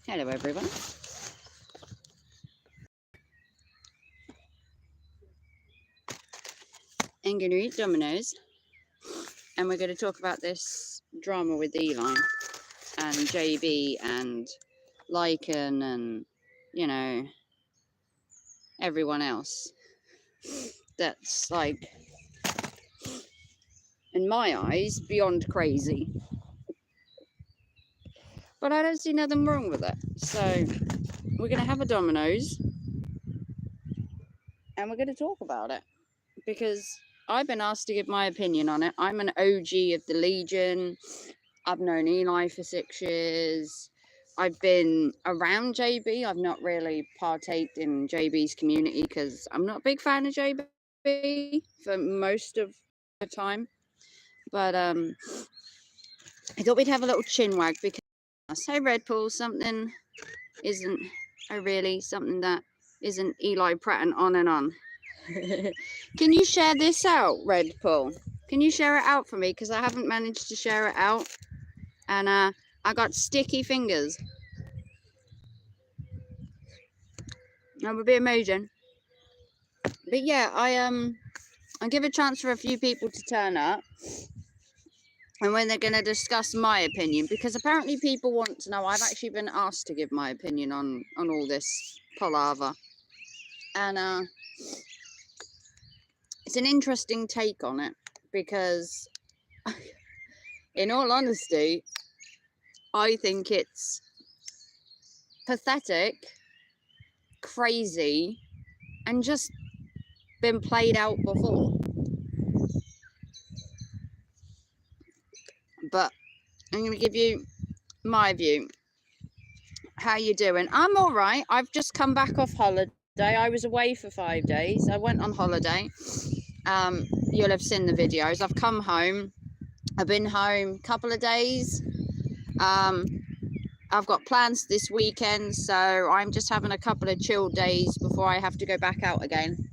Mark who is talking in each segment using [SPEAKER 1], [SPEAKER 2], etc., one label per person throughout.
[SPEAKER 1] Hello everyone. I'm going to eat Dominoes and we're going to talk about this drama with Eli and JB and Lycan and, you know, everyone else. That's like, in my eyes, beyond crazy. But I don't see nothing wrong with it. So we're going to have a Dominoes and we're going to talk about it because I've been asked to give my opinion on it. I'm an OG of the Legion. I've known Eli for 6 years. I've been around JB. I've not really partaked in JB's community because I'm not a big fan of JB for most of the time. But I thought we'd have a little chin wag because I say Red Bull, something isn't really something that isn't Eli Pratt and on and on. Can you share this out, Red Bull? Can you share it out for me? Because I haven't managed to share it out. And I got sticky fingers. That would be amazing. But yeah, I'll give a chance for a few people to turn up. And when they're going to discuss my opinion, because apparently people want to know. I've actually been asked to give my opinion on all this palaver. And it's an interesting take on it. Because, in all honesty, I think it's pathetic, crazy, and just been played out before. But I'm going to give you my view. How you doing? I'm all right. I've just come back off holiday. I was away for 5 days. I went on holiday. You'll have seen the videos. I've come home. I've been home a couple of days. I've got plans this weekend, so I'm just having a couple of chill days before I have to go back out again.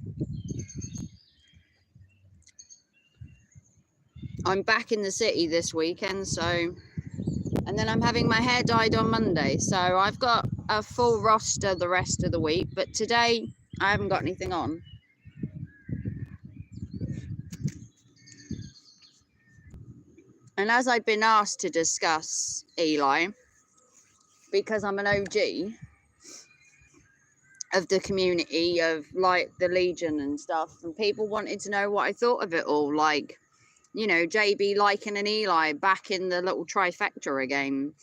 [SPEAKER 1] I'm back in the city this weekend, so, and then I'm having my hair dyed on Monday, so I've got a full roster the rest of the week, but today I haven't got anything on. And as I've been asked to discuss Eli, because I'm an OG of the community of like the Legion and stuff, and people wanted to know what I thought of it all, like, you know, JB, Lycan and Eli back in the little trifecta again.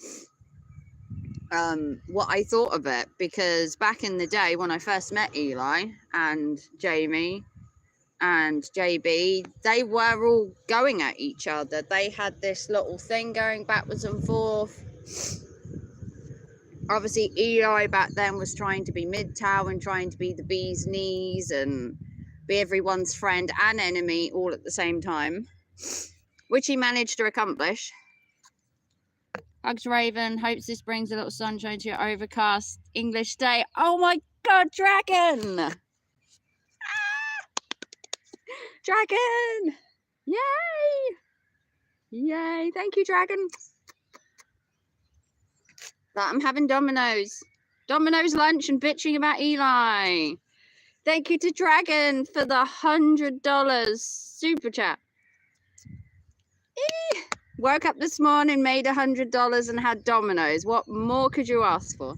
[SPEAKER 1] What I thought of it, because back in the day when I first met Eli and Jamie and JB, they were all going at each other. They had this little thing going backwards and forth. Obviously, Eli back then was trying to be mid-tower and trying to be the bee's knees and be everyone's friend and enemy all at the same time, which he managed to accomplish. Hugs Raven, hopes this brings a little sunshine to your overcast English day. Oh my god, Dragon! Ah! Dragon! Yay! Yay, thank you, Dragon. But I'm having Domino's lunch and bitching about Eli. Thank you to Dragon for the $100 super chat. Eee! Woke up this morning, made $100 and had Domino's. What more could you ask for?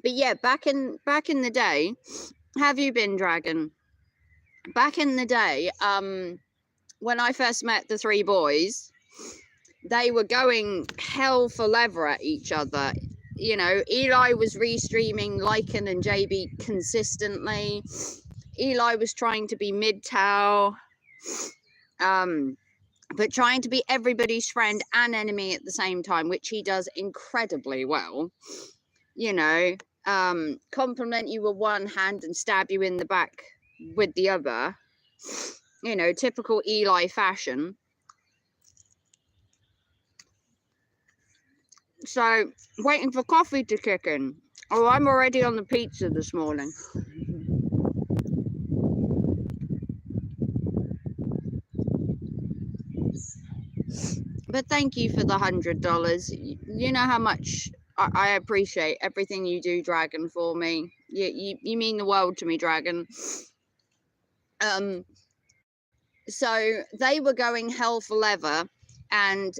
[SPEAKER 1] But yeah, back in the day, have you been, Dragon? Back in the day, when I first met the three boys, they were going hell for leather at each other. You know, Eli was restreaming Lycan and JB consistently. Eli was trying to be mid-tower, but trying to be everybody's friend and enemy at the same time, which he does incredibly well. You know, compliment you with one hand and stab you in the back with the other. You know, typical Eli fashion. So, waiting for coffee to kick in. Oh, I'm already on the pizza this morning. but thank you for the $100. You know how much I appreciate everything you do, Dragon, for me. You mean the world to me, Dragon. So they were going hell for leather, and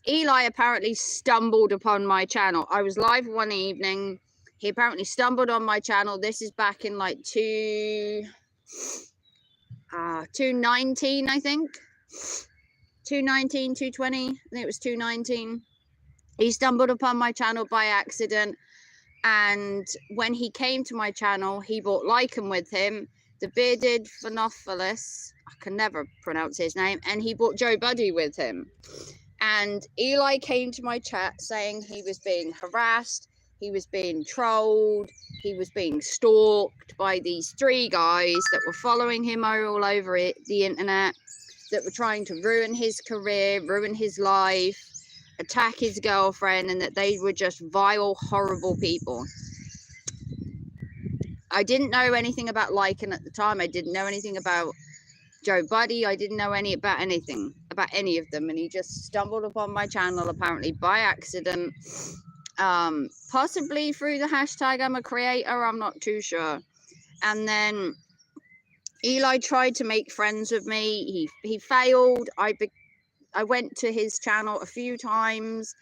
[SPEAKER 1] Eli apparently stumbled upon my channel. I was live one evening. He apparently stumbled on my channel. This is back in like 219, I think. 219, 220. I think it was 219. He stumbled upon my channel by accident. And when he came to my channel, he brought Lycan with him, the bearded Phenophilis. I can never pronounce his name. And he brought Joe Buddy with him. And Eli came to my chat saying he was being harassed, he was being trolled, he was being stalked by these 3 guys that were following him all over the internet, that were trying to ruin his career, ruin his life, attack his girlfriend, and that they were just vile, horrible people. I didn't know anything about Lycan at the time. I didn't know anything about Joe Buddy. I didn't know anything about any of them, and he just stumbled upon my channel apparently by accident, possibly through the hashtag I'm a creator. I'm not too sure. And then Eli tried to make friends with me. He failed. I went to his channel a few times,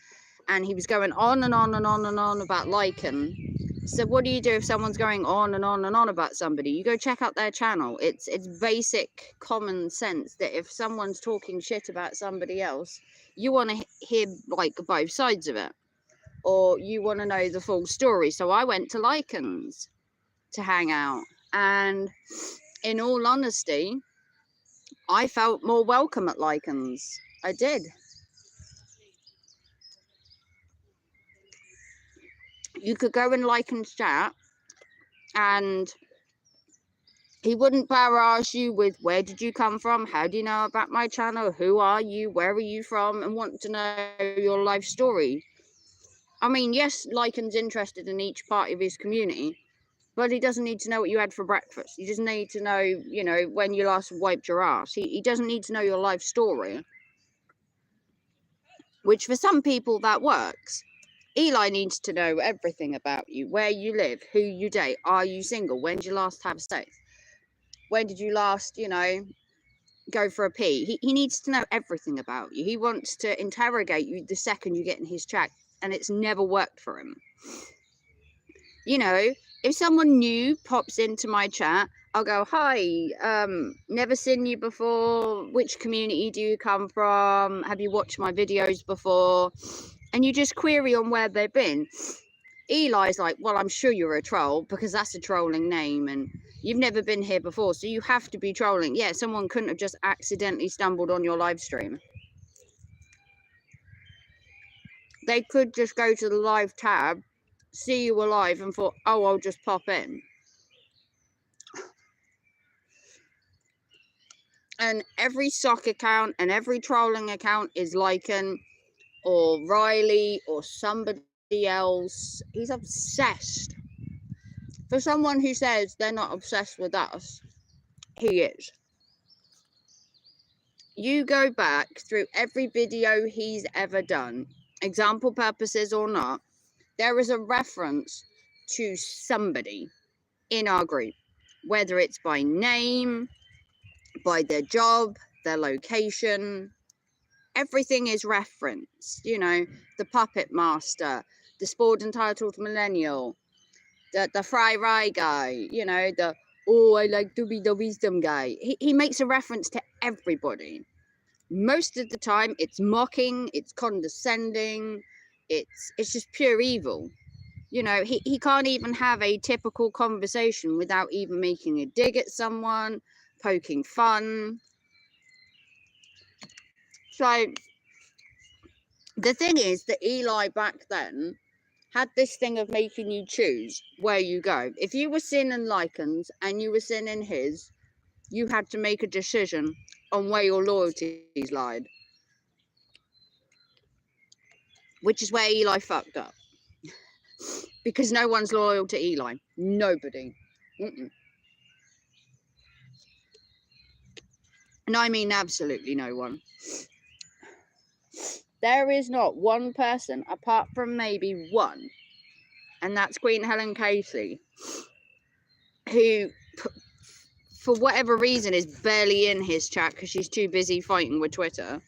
[SPEAKER 1] and he was going on and on and on and on about Lycan. So what do you do if someone's going on and on and on about somebody? You go check out their channel. It's basic common sense that if someone's talking shit about somebody else, you want to hear like both sides of it, or you want to know the full story. So I went to Lycan's to hang out, and in all honesty, I felt more welcome at Lycan's. I did. You could go in Lycan's chat, and he wouldn't barrage you with where did you come from, how do you know about my channel, who are you, where are you from, and want to know your life story. I mean, yes, Lycan's interested in each part of his community, but he doesn't need to know what you had for breakfast. He doesn't need to know, you know, when you last wiped your ass. He doesn't need to know your life story, which for some people that works. Eli needs to know everything about you, where you live, who you date, are you single, when did you last have sex, when did you last, you know, go for a pee. He needs to know everything about you. He wants to interrogate you the second you get in his chat, and it's never worked for him. You know, if someone new pops into my chat, I'll go, hi, never seen you before, which community do you come from, have you watched my videos before, and you just query on where they've been. Eli's like, well, I'm sure you're a troll, because that's a trolling name, and you've never been here before, so you have to be trolling. Yeah, someone couldn't have just accidentally stumbled on your live stream. They could just go to the live tab, see you alive, and thought, oh, I'll just pop in. And every sock account and every trolling account is Lycan or Riley or somebody else. He's obsessed. For someone who says they're not obsessed with us, he is. You go back through every video he's ever done, example purposes or not, there is a reference to somebody in our group, whether it's by name, by their job, their location. Everything is referenced, you know, the puppet master, the sport entitled millennial, the Fry Rye guy, you know, the oh, I like to be the wisdom guy. He makes a reference to everybody. Most of the time it's mocking, it's condescending, it's just pure evil. You know, he can't even have a typical conversation without even making a dig at someone, poking fun. So the thing is that Eli back then had this thing of making you choose where you go. If you were sinning Lycan's and you were sinning his, you had to make a decision on where your loyalties lied. Which is where Eli fucked up. Because no one's loyal to Eli. Nobody. And I mean absolutely no one. There is not one person, apart from maybe one, and that's Queen Helen Casey, who, for whatever reason, is barely in his chat because she's too busy fighting with Twitter.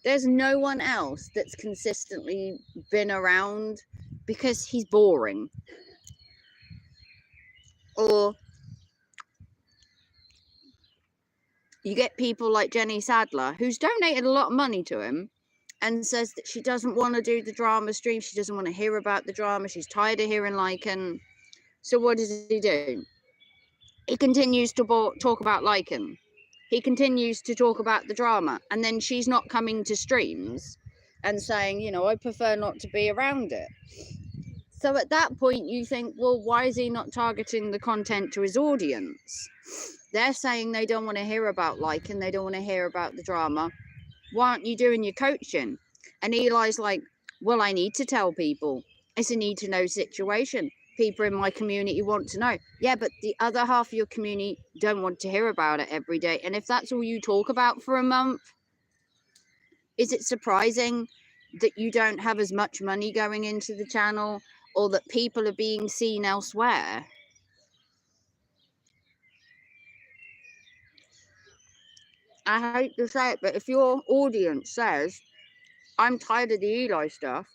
[SPEAKER 1] There's no one else that's consistently been around because he's boring. Or you get people like Jenny Sadler, who's donated a lot of money to him, and says that she doesn't want to do the drama stream. She doesn't want to hear about the drama. She's tired of hearing Lycan. So what does he do? He continues to talk about Lycan. He continues to talk about the drama. And then she's not coming to streams and saying, you know, I prefer not to be around it. So at that point, you think, well, why is he not targeting the content to his audience? They're saying they don't want to hear about Lycan. They don't want to hear about the drama. Why aren't you doing your coaching? And Eli's like, well, I need to tell people. It's a need to know situation. People in my community want to know. Yeah, but the other half of your community don't want to hear about it every day. And if that's all you talk about for a month, is it surprising that you don't have as much money going into the channel, or that people are being seen elsewhere? I hate to say it, but if your audience says, I'm tired of the Eli stuff,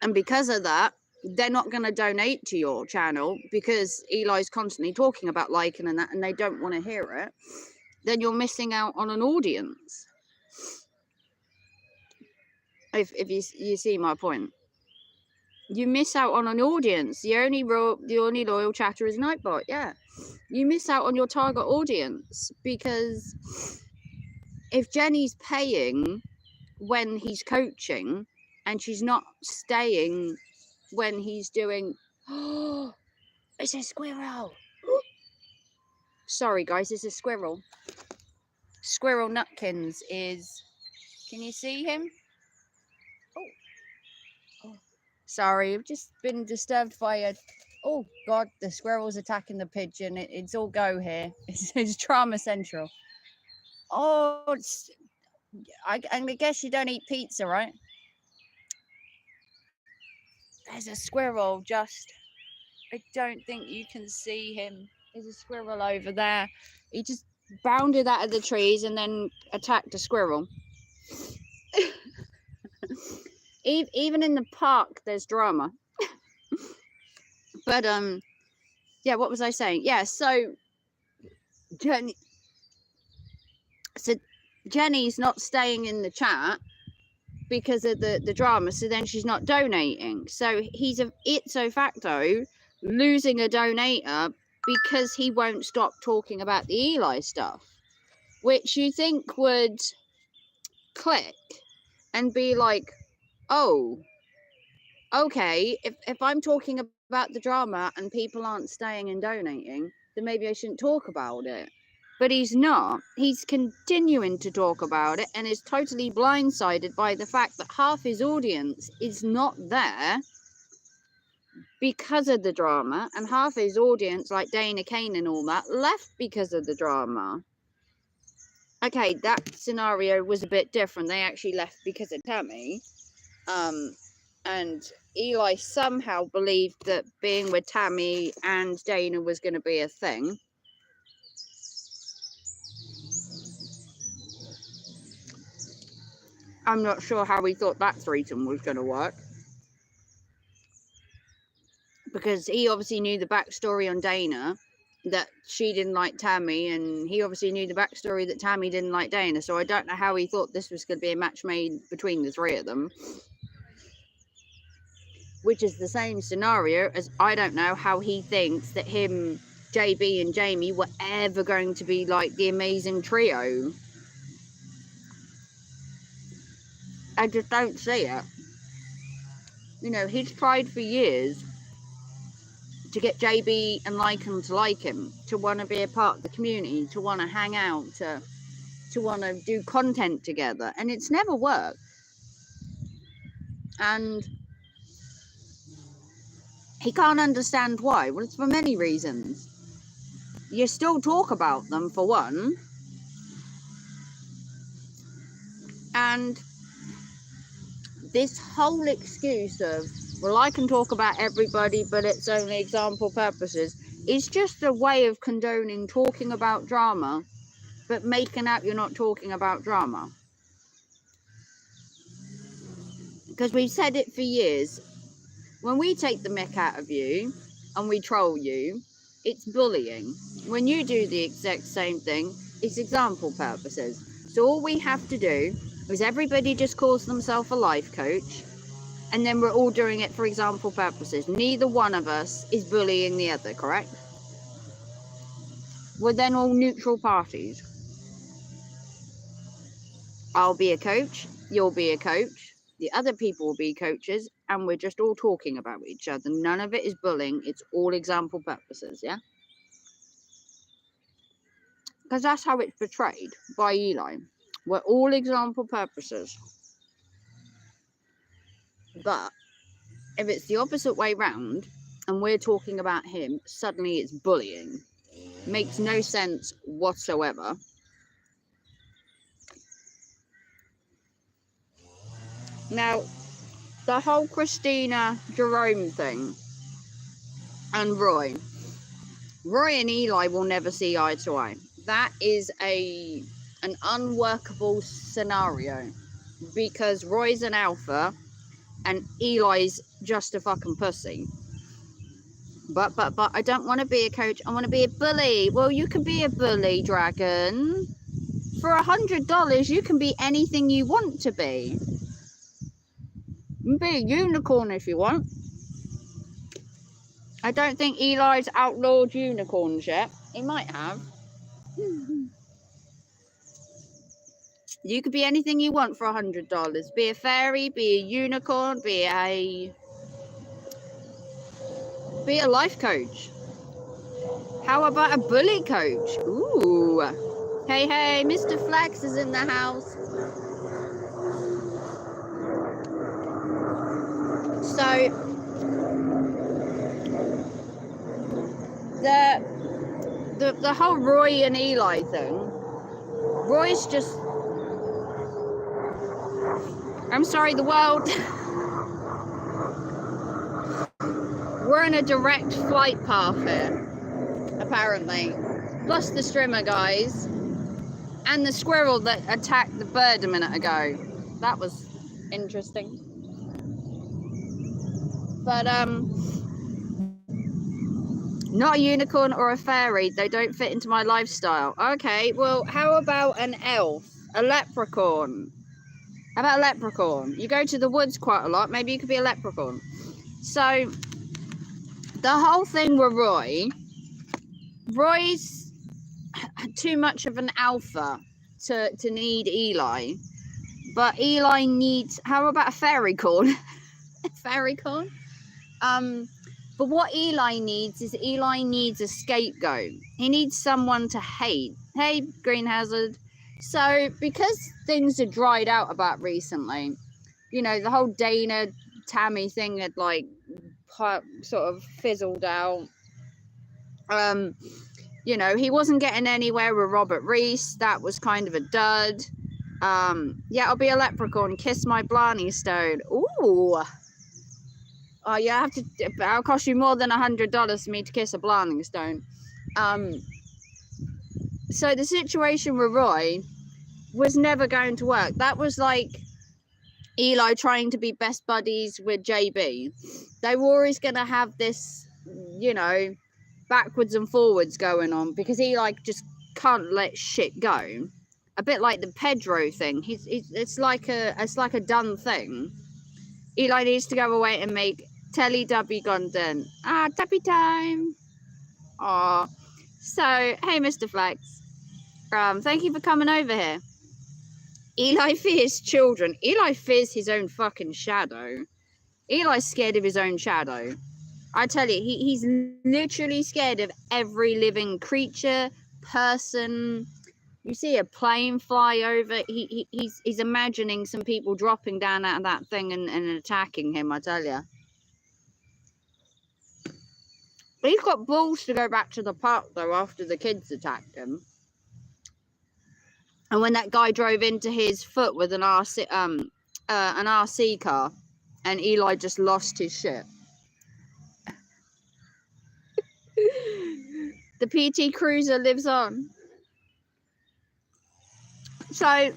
[SPEAKER 1] and because of that, they're not going to donate to your channel because Eli's constantly talking about Lycan and that, and they don't want to hear it, then you're missing out on an audience. If you see my point. You miss out on an audience. The only loyal chatter is Nightbot. Yeah. You miss out on your target audience, because if Jenny's paying when he's coaching and she's not staying when he's doing, oh, it's a squirrel. Sorry guys, it's a squirrel. Squirrel Nutkins is, can you see him? Oh. Sorry, I've just been disturbed by a, oh god, the squirrel's attacking the pigeon. It's all go here. It's trauma central. Oh, I guess you don't eat pizza, right? There's a squirrel just, I don't think you can see him. There's a squirrel over there. He just bounded out of the trees and then attacked a squirrel. Even in the park, there's drama. But, yeah, what was I saying? Yeah, so Jenny's not staying in the chat because of the drama, so then she's not donating. So he's ipso facto losing a donator because he won't stop talking about the Eli stuff, which you think would click and be like, oh, okay, if I'm talking about the drama and people aren't staying and donating, then maybe I shouldn't talk about it. But he's not. He's continuing to talk about it and is totally blindsided by the fact that half his audience is not there because of the drama, and half his audience, like Dana Kane and all that, left because of the drama. Okay, that scenario was a bit different. They actually left because of Tammy. And Eli somehow believed that being with Tammy and Dana was going to be a thing. I'm not sure how he thought that threesome was going to work, because he obviously knew the backstory on Dana, that she didn't like Tammy, and he obviously knew the backstory that Tammy didn't like Dana. So I don't know how he thought this was going to be a match made between the three of them, which is the same scenario as I don't know how he thinks that him, JB and Jamie were ever going to be like the amazing trio. I just don't see it. You know, he's tried for years to get JB and Lycan to like him, to want to be a part of the community, to want to hang out, to want to do content together, and it's never worked. And he can't understand why. Well, it's for many reasons. You still talk about them, for one. And this whole excuse of, well, I can talk about everybody, but it's only example purposes, is just a way of condoning talking about drama, but making out you're not talking about drama. Because we've said it for years. When we take the mick out of you and we troll you, it's bullying. When you do the exact same thing, it's example purposes. So all we have to do is everybody just calls themselves a life coach, and then we're all doing it for example purposes. Neither one of us is bullying the other, correct? We're then all neutral parties. I'll be a coach, you'll be a coach, the other people will be coaches, and we're just all talking about each other. None of it is bullying, it's all example purposes, yeah? Because that's how it's portrayed by Eli. We're all example purposes. But if it's the opposite way round, and we're talking about him, suddenly it's bullying. Makes no sense whatsoever. Now, the whole Christina Jerome thing and Roy and Eli will never see eye to eye. That is an unworkable scenario, because Roy's an alpha and Eli's just a fucking pussy. But I don't want to be a coach. I want to be a bully. Well, you can be a bully, Dragon. For $100, you can be anything you want to be. You can be a unicorn if you want. I don't think Eli's outlawed unicorns yet. He might have. You could be anything you want for $100. Be a fairy, be a unicorn, be a life coach. How about a bully coach? Ooh. Hey, Mr. Flex is in the house. So the whole Roy and Eli thing, Roy's just, I'm sorry, the world, we're in a direct flight path here, apparently. Plus the streamer guys and the squirrel that attacked the bird a minute ago. That was interesting. But not a unicorn or a fairy. They don't fit into my lifestyle. Okay, well, how about an elf? A leprechaun? How about a leprechaun? You go to the woods quite a lot. Maybe you could be a leprechaun. So, the whole thing with Roy's too much of an alpha to need Eli. But Eli needs... How about a fairy corn? A fairy corn? But what Eli needs is a scapegoat. He needs someone to hate. Hey, Green Hazard. So, because things are dried out about recently, you know, the whole Dana Tammy thing had like sort of fizzled out. You know, he wasn't getting anywhere with Robert Reese. That was kind of a dud. Yeah, I'll be a leprechaun. Kiss my Blarney Stone. Ooh. Oh, yeah, I'll cost you more than $100 for me to kiss a Blarney Stone. So the situation with Roy was never going to work. That was like Eli trying to be best buddies with JB. They were always going to have this, you know, backwards and forwards going on, because Eli just can't let shit go. A bit like the Pedro thing. It's like a done thing. Eli needs to go away and make Teletubby content. Tuppy time. Aw. So, hey, Mr. Flex. Thank you for coming over here. Eli fears children. Eli fears his own fucking shadow. Eli's scared of his own shadow. I tell you, he's literally scared of every living creature, person. You see a plane fly over, he's imagining some people dropping down out of that thing and attacking him, I tell you. He's got balls to go back to the park, though, after the kids attacked him. And when that guy drove into his foot with an RC car, and Eli just lost his shit. The PT Cruiser lives on. So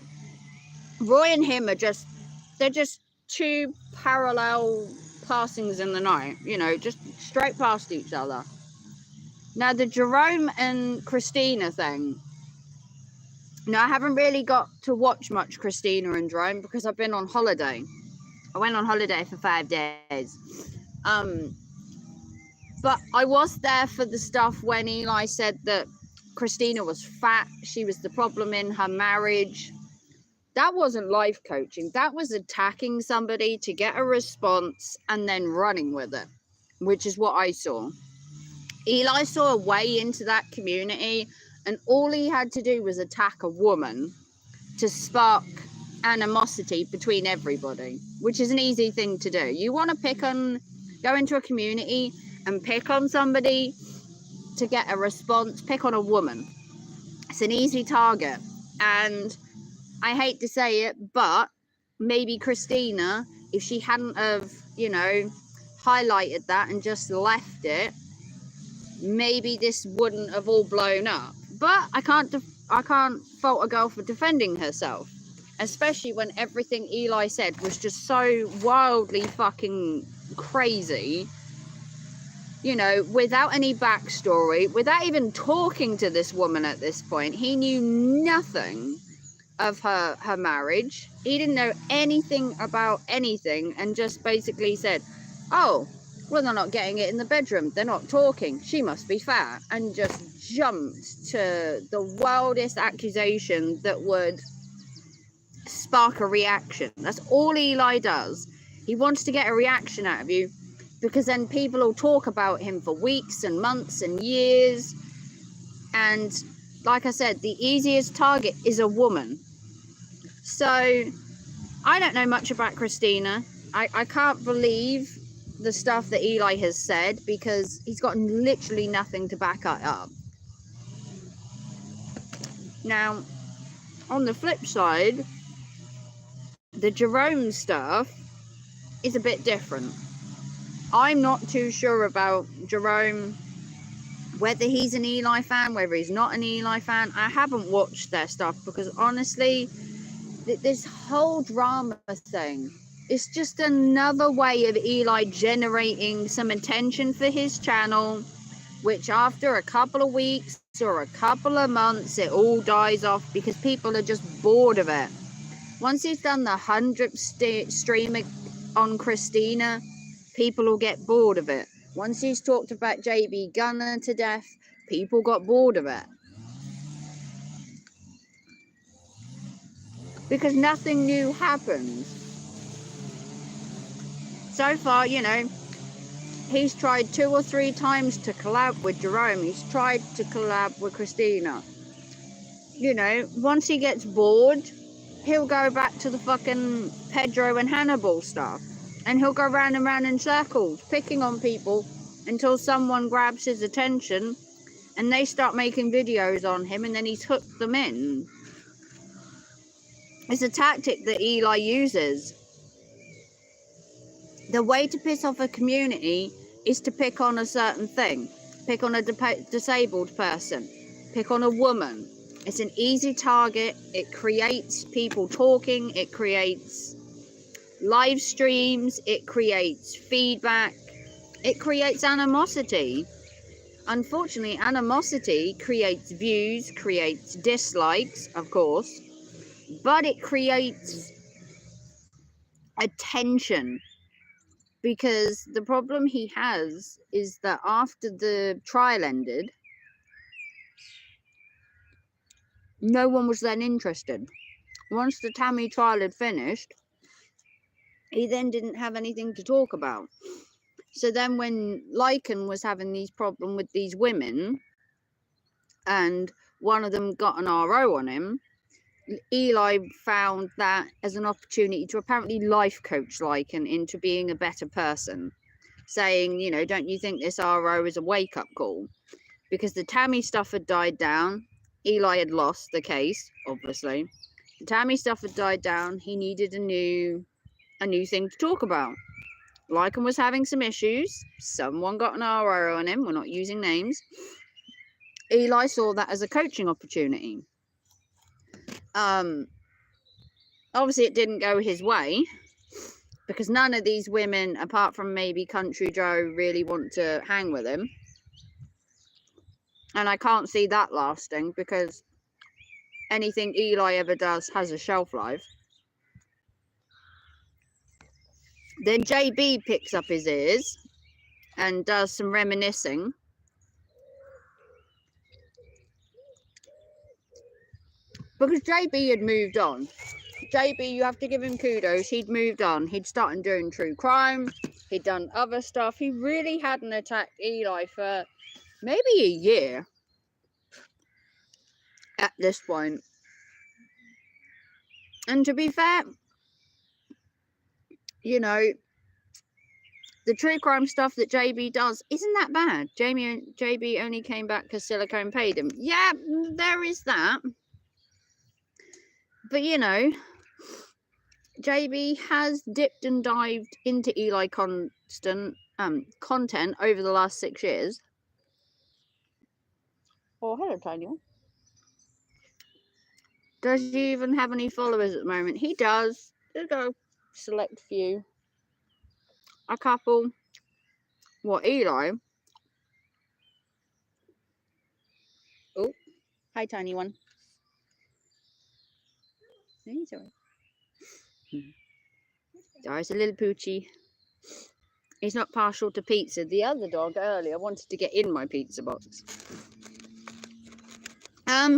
[SPEAKER 1] Roy and him are they're just two parallel passings in the night, you know, just straight past each other. Now the Jerome and Christina thing. Now I haven't really got to watch much Christina and Jerome because I've been on holiday. I went on holiday for 5 days. But I was there for the stuff when Eli said that Christina was fat. She was the problem in her marriage. That wasn't life coaching. That was attacking somebody to get a response and then running with it, which is what I saw. Eli saw a way into that community, and all he had to do was attack a woman to spark animosity between everybody, which is an easy thing to do. You want to go into a community and pick on somebody to get a response, pick on a woman. It's an easy target. And I hate to say it, but maybe Christina, if she hadn't have, you know, highlighted that and just left it, maybe this wouldn't have all blown up. But I can't fault a girl for defending herself, especially when everything Eli said was just so wildly fucking crazy. You know, without any backstory, without even talking to this woman at this point. He knew nothing of her marriage. He didn't know anything about anything, and just basically said, oh, well, they're not getting it in the bedroom. They're not talking. She must be fat. And just jumped to the wildest accusation that would spark a reaction. That's all Eli does. He wants to get a reaction out of you, because then people will talk about him for weeks and months and years. And like I said, the easiest target is a woman. So I don't know much about Christina. I can't believe the stuff that Eli has said, because he's got literally nothing to back it up. Now, on the flip side, the Jerome stuff is a bit different. I'm not too sure about Jerome, whether he's an Eli fan, whether he's not an Eli fan. I haven't watched their stuff because honestly, this whole drama thing is just another way of Eli generating some attention for his channel, which after a couple of weeks or a couple of months, it all dies off because people are just bored of it. Once he's done the 100th stream on Christina, people will get bored of it. Once he's talked about JB Gunner to death, people got bored of it. Because nothing new happens. So far, you know, he's tried 2 or 3 times to collab with Jerome. He's tried to collab with Christina. You know, once he gets bored, he'll go back to the fucking Pedro and Hannibal stuff. And he'll go round and round in circles, picking on people until someone grabs his attention and they start making videos on him, and then he's hooked them in. It's a tactic that Eli uses. The way to piss off a community is to pick on a certain thing. Pick on a disabled person. Pick on a woman. It's an easy target. It creates people talking. It creates live streams. It creates feedback. It creates animosity. Unfortunately, animosity creates views, creates dislikes, of course, but it creates attention. Because the problem he has is that after the trial ended, no one was then interested. Once the Tammy trial had finished, he then didn't have anything to talk about. So then when Lycan was having these problems with these women, and one of them got an RO on him, Eli found that as an opportunity to apparently life coach Lycan into being a better person, saying, you know, don't you think this RO is a wake-up call? Because the Tammy stuff had died down. Eli had lost the case, obviously. The Tammy stuff had died down. He needed a new thing to talk about. Lycan was having some issues. Someone got an RO on him. We're not using names. Eli saw that as a coaching opportunity. Obviously it didn't go his way, because none of these women, apart from maybe Country Joe, really want to hang with him. And I can't see that lasting, because anything Eli ever does has a shelf life. Then JB picks up his ears and does some reminiscing. Because JB had moved on. JB, you have to give him kudos. He'd moved on. He'd started doing true crime. He'd done other stuff. He really hadn't attacked Eli for maybe a year at this point. And to be fair, you know, the true crime stuff that JB does isn't that bad. JB only came back because Silicone paid him. Yeah, there is that. But, you know, JB has dipped and dived into Eli content over the last 6 years. Oh, hello, tiny one. Does he even have any followers at the moment? He does. There's got a select few. A couple. What, Eli? Oh, hi, tiny one. There's a little poochie. He's not partial to pizza. The other dog earlier wanted to get in my pizza box.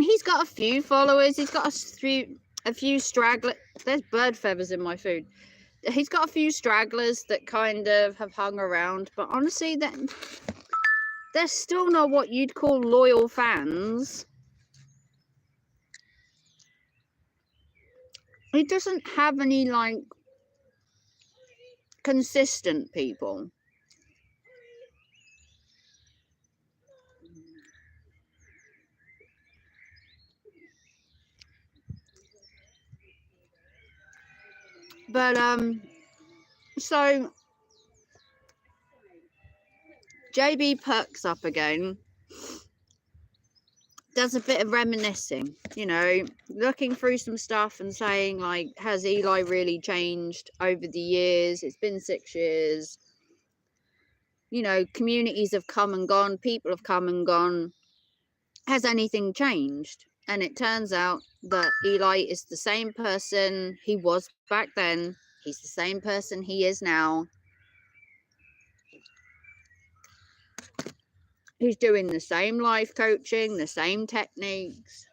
[SPEAKER 1] He's got a few followers. He's got a few stragglers. There's bird feathers in my food. He's got a few stragglers that kind of have hung around, but honestly, they're still not what you'd call loyal fans. He doesn't have any, like, consistent people. But, so JB perks up again, does a bit of reminiscing, you know, looking through some stuff and saying, like, has Eli really changed over the years? It's been 6 years. You know, communities have come and gone, people have come and gone. Has anything changed? And it turns out that Eli is the same person he was back then. He's the same person he is now. He's doing the same life coaching, the same techniques.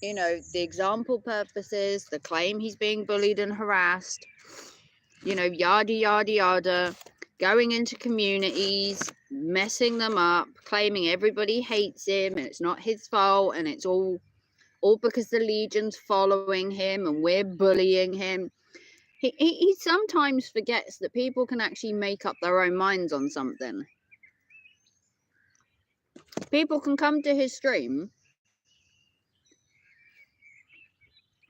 [SPEAKER 1] You know, the example purposes, the claim he's being bullied and harassed. You know, yada, yada, yada. Going into communities, messing them up, claiming everybody hates him and it's not his fault and it's all because the Legion's following him and we're bullying him. He sometimes forgets that people can actually make up their own minds on something. People can come to his stream,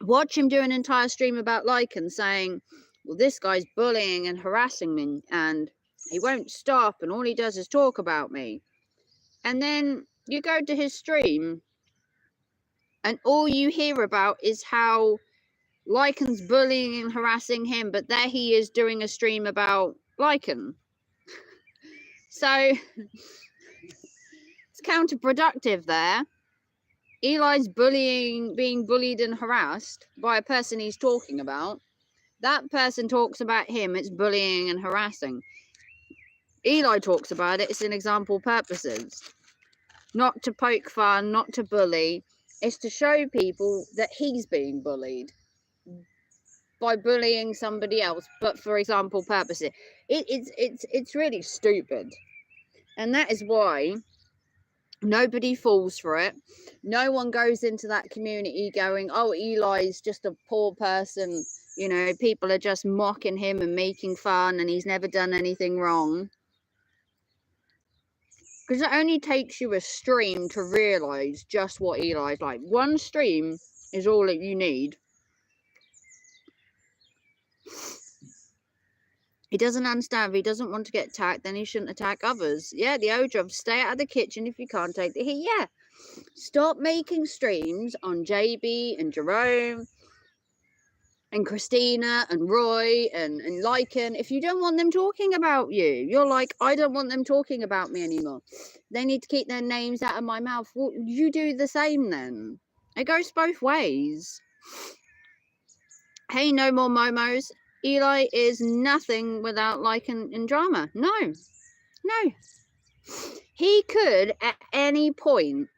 [SPEAKER 1] watch him do an entire stream about Lycan saying, well, this guy's bullying and harassing me and he won't stop and all he does is talk about me. And then you go to his stream and all you hear about is how Lycan's bullying and harassing him, but there he is doing a stream about Lycan. So it's counterproductive there. Eli's being bullied and harassed by a person he's talking about. That person talks about him, it's bullying and harassing. Eli talks about it, it's an example purposes. Not to poke fun, not to bully. It's to show people that he's being bullied by bullying somebody else, but for example purposes. It's really stupid. And that is why nobody falls for it. No one goes into that community going, oh, Eli's just a poor person. You know, people are just mocking him and making fun and he's never done anything wrong. Because it only takes you a stream to realise just what Eli's like. One stream is all that you need. He doesn't understand. If he doesn't want to get attacked, then he shouldn't attack others. Yeah, the old job. Stay out of the kitchen if you can't take the heat. Yeah. Stop making streams on JB and Jerome and Christina and Roy and Lycan. If you don't want them talking about you, you're like, I don't want them talking about me anymore. They need to keep their names out of my mouth. Well, you do the same then. It goes both ways. Hey, no more momos. Eli is nothing without like and drama. No. He could at any point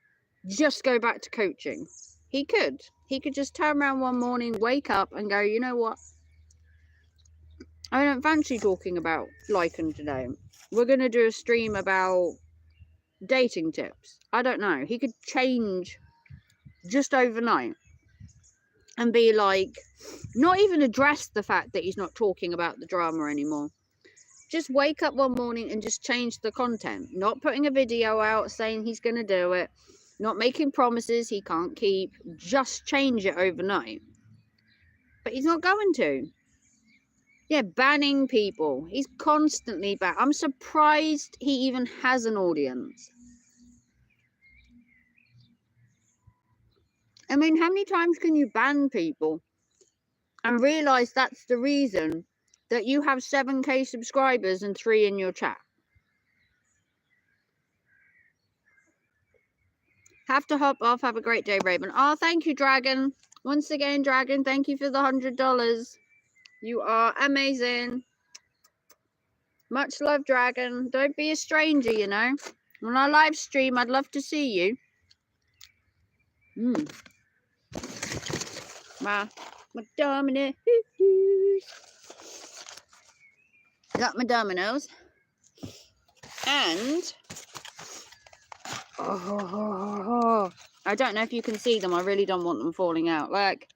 [SPEAKER 1] just go back to coaching. He could just turn around one morning, wake up and go, you know what? I don't fancy talking about Lycan today. We're going to do a stream about dating tips. I don't know. He could change just overnight and be like, not even address the fact that he's not talking about the drama anymore. Just wake up one morning and just change the content. Not putting a video out saying he's going to do it. Not making promises he can't keep. Just change it overnight. But he's not going to. Yeah, banning people. He's constantly banned. I'm surprised he even has an audience. I mean, how many times can you ban people and realise that's the reason that you have 7k subscribers and 3 in your chat? Have to hop off. Have a great day, Raven. Oh, thank you, Dragon. Once again, Dragon, thank you for the $100. You are amazing. Much love, Dragon. Don't be a stranger, you know. When I live stream, I'd love to see you. My domino. Got my dominoes. And I don't know if you can see them. I really don't want them falling out. Like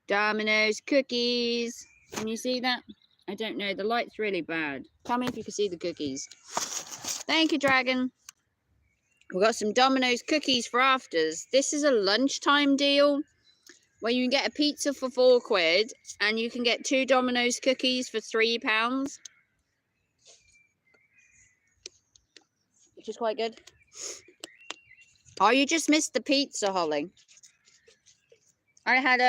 [SPEAKER 1] dominoes, cookies. Can you see that? I don't know. The light's really bad. Tell me if you can see the cookies. Thank you, Dragon. We've got some Domino's cookies for afters. This is a lunchtime deal where you can get a pizza for £4 and you can get 2 Domino's cookies for £3, which is quite good. Oh, you just missed the pizza, Holly. I had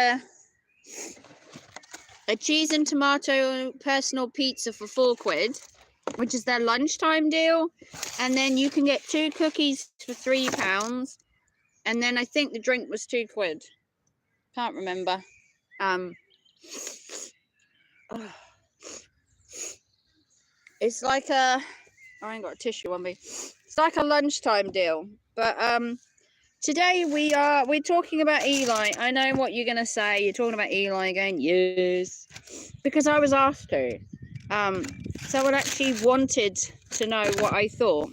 [SPEAKER 1] a cheese and tomato personal pizza for £4, which is their lunchtime deal. And then you can get 2 cookies for £3. And then I think the drink was £2. Can't remember. It's like a... I ain't got a tissue on me. It's like a lunchtime deal. But today we're talking about Eli. I know what you're gonna say. You're talking about Eli again. Yes. Because I was asked to. Someone actually wanted to know what I thought.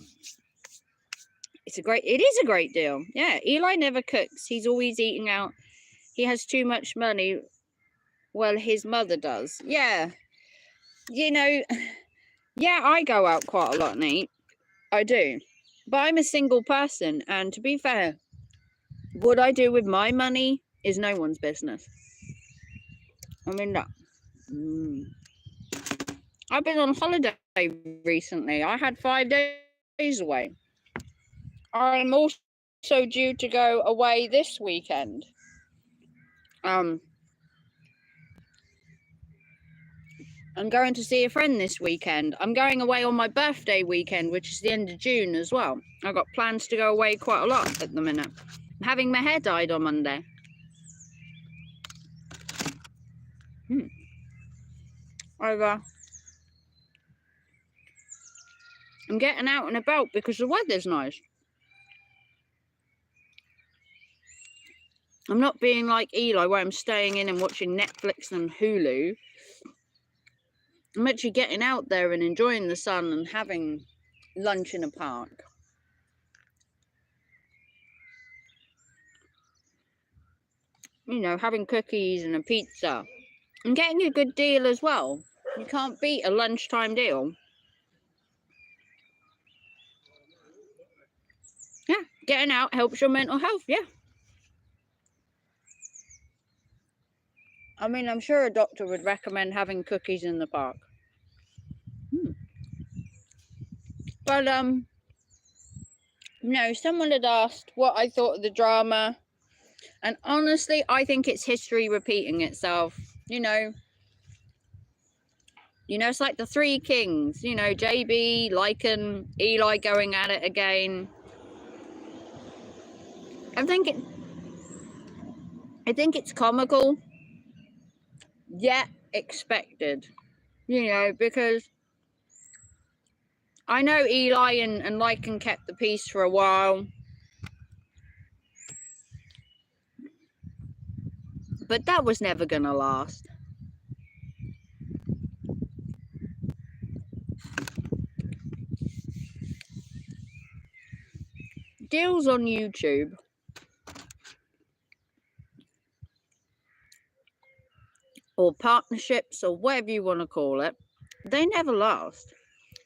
[SPEAKER 1] It is a great deal. Yeah, Eli never cooks. He's always eating out. He has too much money. Well, his mother does. Yeah. You know, yeah, I go out quite a lot and eat. I do. But I'm a single person. And to be fair, what I do with my money is no one's business. I mean, look. I've been on holiday recently. I had 5 days away. I'm also due to go away this weekend. I'm going to see a friend this weekend. I'm going away on my birthday weekend, which is the end of June as well. I've got plans to go away quite a lot at the minute. I'm having my hair dyed on Monday. I'm getting out and about because the weather's nice. I'm not being like Eli where I'm staying in and watching Netflix and Hulu. I'm actually getting out there and enjoying the sun and having lunch in a park. You know, having cookies and a pizza. And getting a good deal as well. You can't beat a lunchtime deal. getting out helps your mental health. Yeah. I mean, I'm sure a doctor would recommend having cookies in the park. But, no, someone had asked what I thought of the drama. And honestly, I think it's history repeating itself. You know, it's like the Three Kings, JB, Lycan, Eli going at it again. I think it's comical, yet expected, because I know Eli and Lycan kept the peace for a while. But that was never going to last. Deals on YouTube or partnerships or whatever you want to call it, they never last.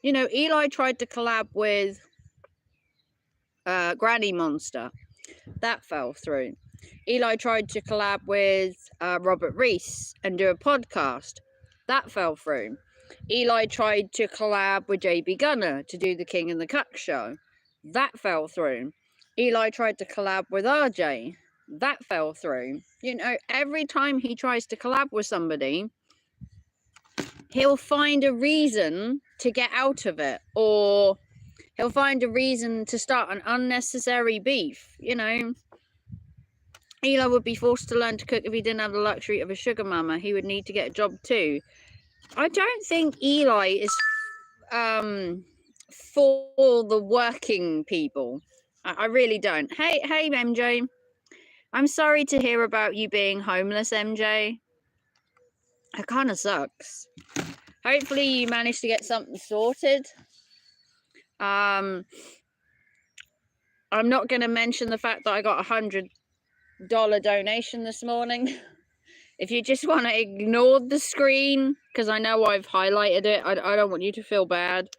[SPEAKER 1] Eli tried to collab with Granny Monster. That fell through. Eli tried to collab with Robert Reese and do a podcast. That fell through. Eli tried to collab with JB Gunner to do the King and the Cuck show. That fell through. Eli tried to collab with RJ. That fell through. Every time he tries to collab with somebody, he'll find a reason to get out of it, or he'll find a reason to start an unnecessary beef. Eli would be forced to learn to cook if he didn't have the luxury of a sugar mama. He would need to get a job too. I don't think Eli is for the working people. I really don't. Hey, MJ. I'm sorry to hear about you being homeless, MJ. It kind of sucks. Hopefully you managed to get something sorted. I'm not going to mention the fact that I got $100 donation this morning. If you just want to ignore the screen, because I know I've highlighted it, I don't want you to feel bad.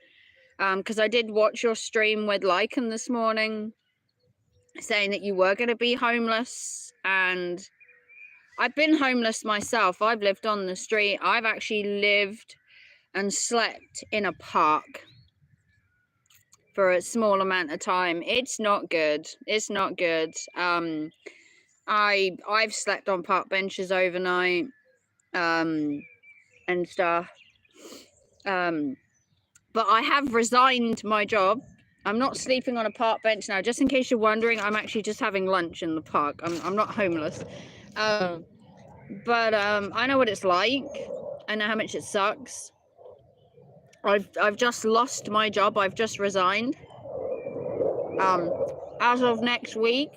[SPEAKER 1] Because I did watch your stream with Lycan this morning, saying that you were going to be homeless, and I've been homeless myself. I've lived on the street. I've actually lived and slept in a park for a small amount of time. It's not good. It's not good. I've slept on park benches overnight, and stuff. But I have resigned my job. I'm not sleeping on a park bench now. Just in case you're wondering, I'm actually just having lunch in the park. I'm not homeless. But I know what it's like. I know how much it sucks. I've just lost my job. I've just resigned. As of next week,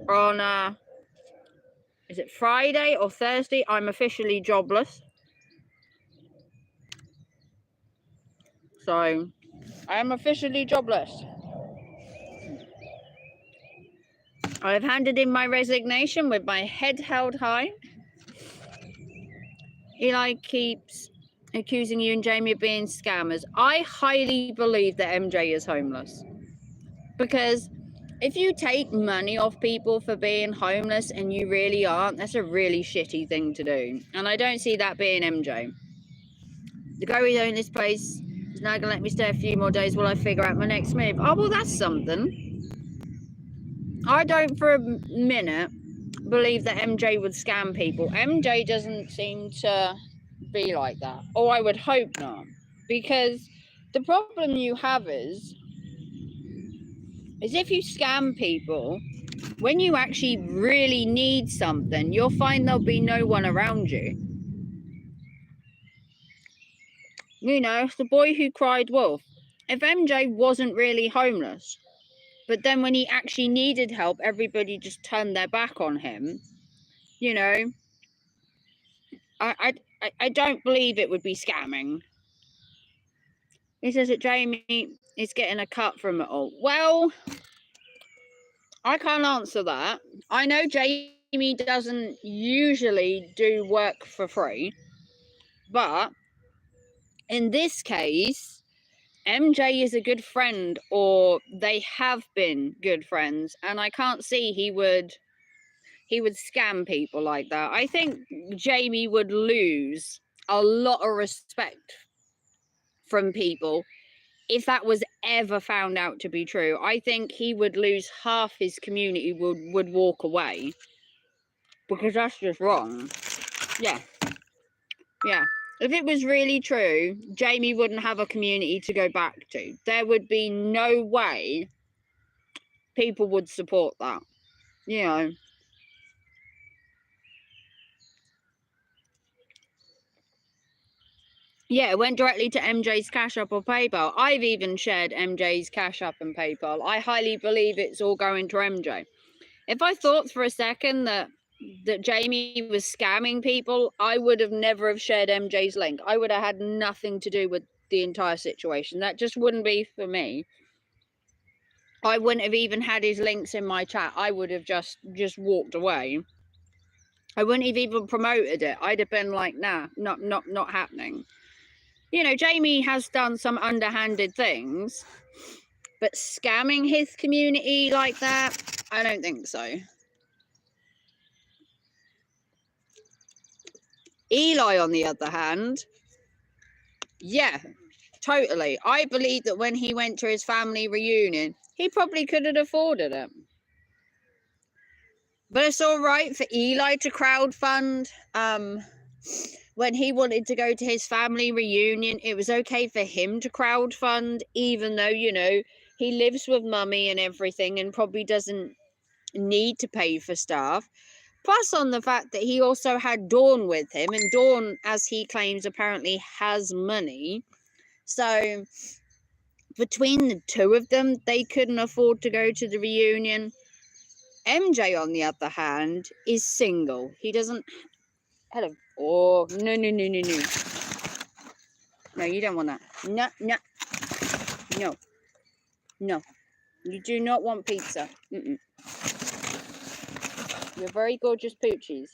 [SPEAKER 1] on is it Friday or Thursday, I'm officially jobless. So I am officially jobless. I've handed in my resignation with my head held high. Eli keeps accusing you and Jamie of being scammers. I highly believe that MJ is homeless. Because if you take money off people for being homeless and you really aren't, that's a really shitty thing to do. And I don't see that being MJ. The guy who owned this place is now going to let me stay a few more days while I figure out my next move. Oh, well, that's something. I don't for a minute believe that MJ would scam people. MJ doesn't seem to be like that. Or I would hope not. Because the problem you have is if you scam people, when you actually really need something, you'll find there'll be no one around you. It's the boy who cried wolf. If MJ wasn't really homeless, but then when he actually needed help, everybody just turned their back on him, I don't believe it would be scamming. He says that Jamie is getting a cut from it all. Well, I can't answer that. I know Jamie doesn't usually do work for free, but in this case, MJ is a good friend, or they have been good friends, and I can't see he would scam people like that. I think Jamie would lose a lot of respect from people if that was ever found out to be true. I think he would lose half his community, would walk away, because that's just wrong. Yeah. If it was really true, Jamie wouldn't have a community to go back to. There would be no way people would support that. You know. Yeah, it went directly to MJ's Cash App or PayPal. I've even shared MJ's Cash App and PayPal. I highly believe it's all going to MJ. If I thought for a second that Jamie was scamming people, I would have never have shared MJ's link. I would have had nothing to do with the entire situation. That just wouldn't be for me. I wouldn't have even had his links in my chat. I would have just walked away. I wouldn't have even promoted it. I'd have been like, nah, not happening. You know, Jamie has done some underhanded things, but scamming his community like that, I don't think so. Eli, on the other hand, yeah, totally. I believe that when he went to his family reunion, he probably could have afforded it. But it's all right for Eli to crowdfund. When he wanted to go to his family reunion, it was okay for him to crowdfund, even though, you know, he lives with mummy and everything and probably doesn't need to pay for stuff. Plus on the fact that he also had Dawn with him, and Dawn, as he claims, apparently has money. So between the two of them, they couldn't afford to go to the reunion. MJ, on the other hand, is single. He doesn't... Hello. Oh, no. No, you don't want that. No. You do not want pizza. You're very gorgeous poochies.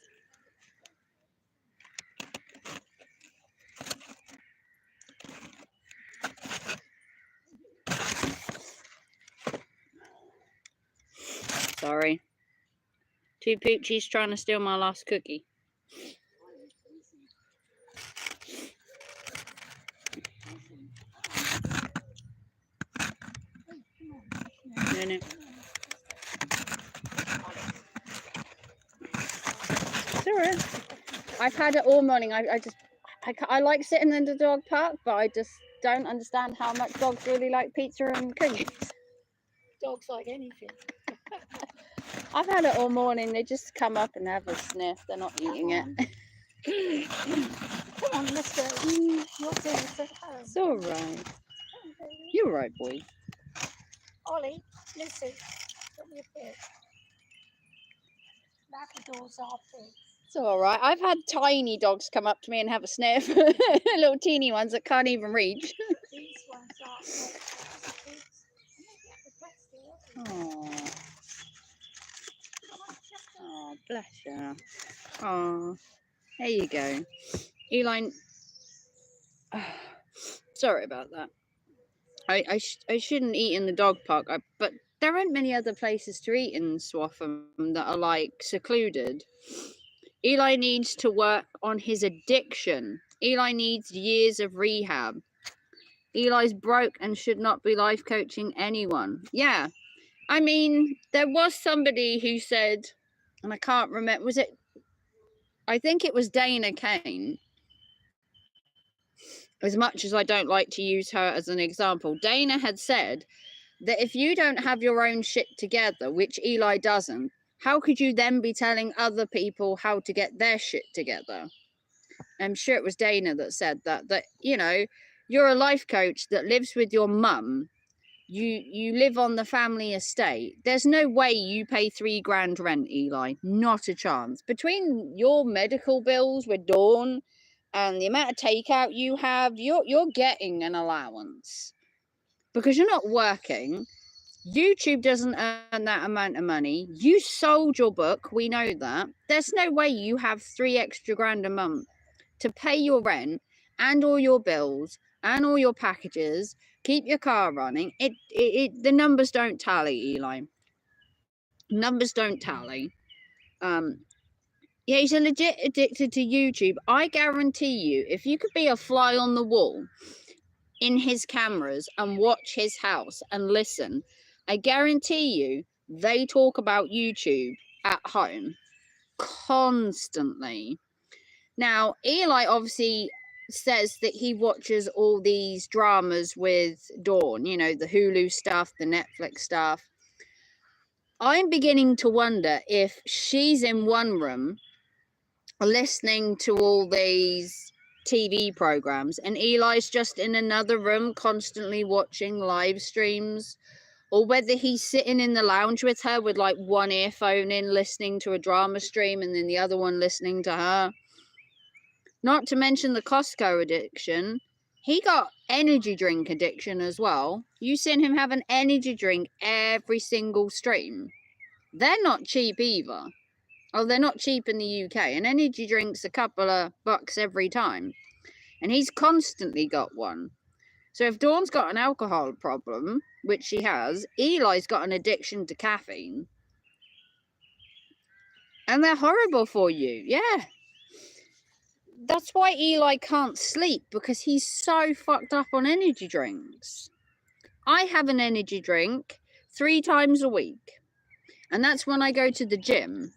[SPEAKER 1] Sorry. Two poochies trying to steal my last cookie. No. It's alright. I've had it all morning. I like sitting in the dog park, but I just don't understand how much dogs really like pizza and cookies.
[SPEAKER 2] Dogs like anything.
[SPEAKER 1] I've had it all morning. They just come up and have a sniff. They're not eating it.
[SPEAKER 2] Come on, let's go. Your dinner's at home.
[SPEAKER 1] It's all right. You're right, boy.
[SPEAKER 2] Ollie, listen. Get me a bit. Labradors are big.
[SPEAKER 1] It's all right. I've had tiny dogs come up to me and have a sniff. Little teeny ones that can't even reach.
[SPEAKER 2] These ones are
[SPEAKER 1] Oh. Oh, bless you. Oh, there you go. Eli, sorry about that. I shouldn't eat in the dog park, but there aren't many other places to eat in Swaffham that are like secluded. Eli needs to work on his addiction. Eli needs years of rehab. Eli's broke and should not be life coaching anyone. Yeah. I mean, there was somebody who said, and I can't remember, was it? I think it was Dana Kane. As much as I don't like to use her as an example, Dana had said that if you don't have your own shit together, which Eli doesn't, how could you then be telling other people how to get their shit together? I'm sure it was Dana that said that, you know, you're a life coach that lives with your mum. You live on the family estate. There's no way you pay $3,000 rent, Eli. Not a chance. Between your medical bills with Dawn and the amount of takeout you have, you're getting an allowance. Because you're not working. YouTube doesn't earn that amount of money. You sold your book. We know that. There's no way you have $3 extra a month to pay your rent and all your bills and all your packages, Keep your car running. The numbers don't tally, Eli. Numbers don't tally. Yeah, he's a legit addicted to YouTube. I guarantee you, if you could be a fly on the wall in his cameras and watch his house and listen, I guarantee you they talk about YouTube at home constantly. Now, Eli obviously says that he watches all these dramas with Dawn, you know, the Hulu stuff, the Netflix stuff. I'm beginning to wonder if she's in one room listening to all these TV programs and Eli's just in another room constantly watching live streams, or whether he's sitting in the lounge with her with like one earphone in listening to a drama stream and then the other one listening to her. Not to mention the Costco addiction. He got energy drink addiction as well. You seen him have an energy drink every single stream. They're not cheap either. Oh, they're not cheap in the UK. An energy drink's a couple of bucks every time. And he's constantly got one. So if Dawn's got an alcohol problem, which she has, Eli's got an addiction to caffeine. And they're horrible for you. Yeah. That's why Eli can't sleep, because he's so fucked up on energy drinks. I have an energy drink 3 times a week. And that's when I go to the gym.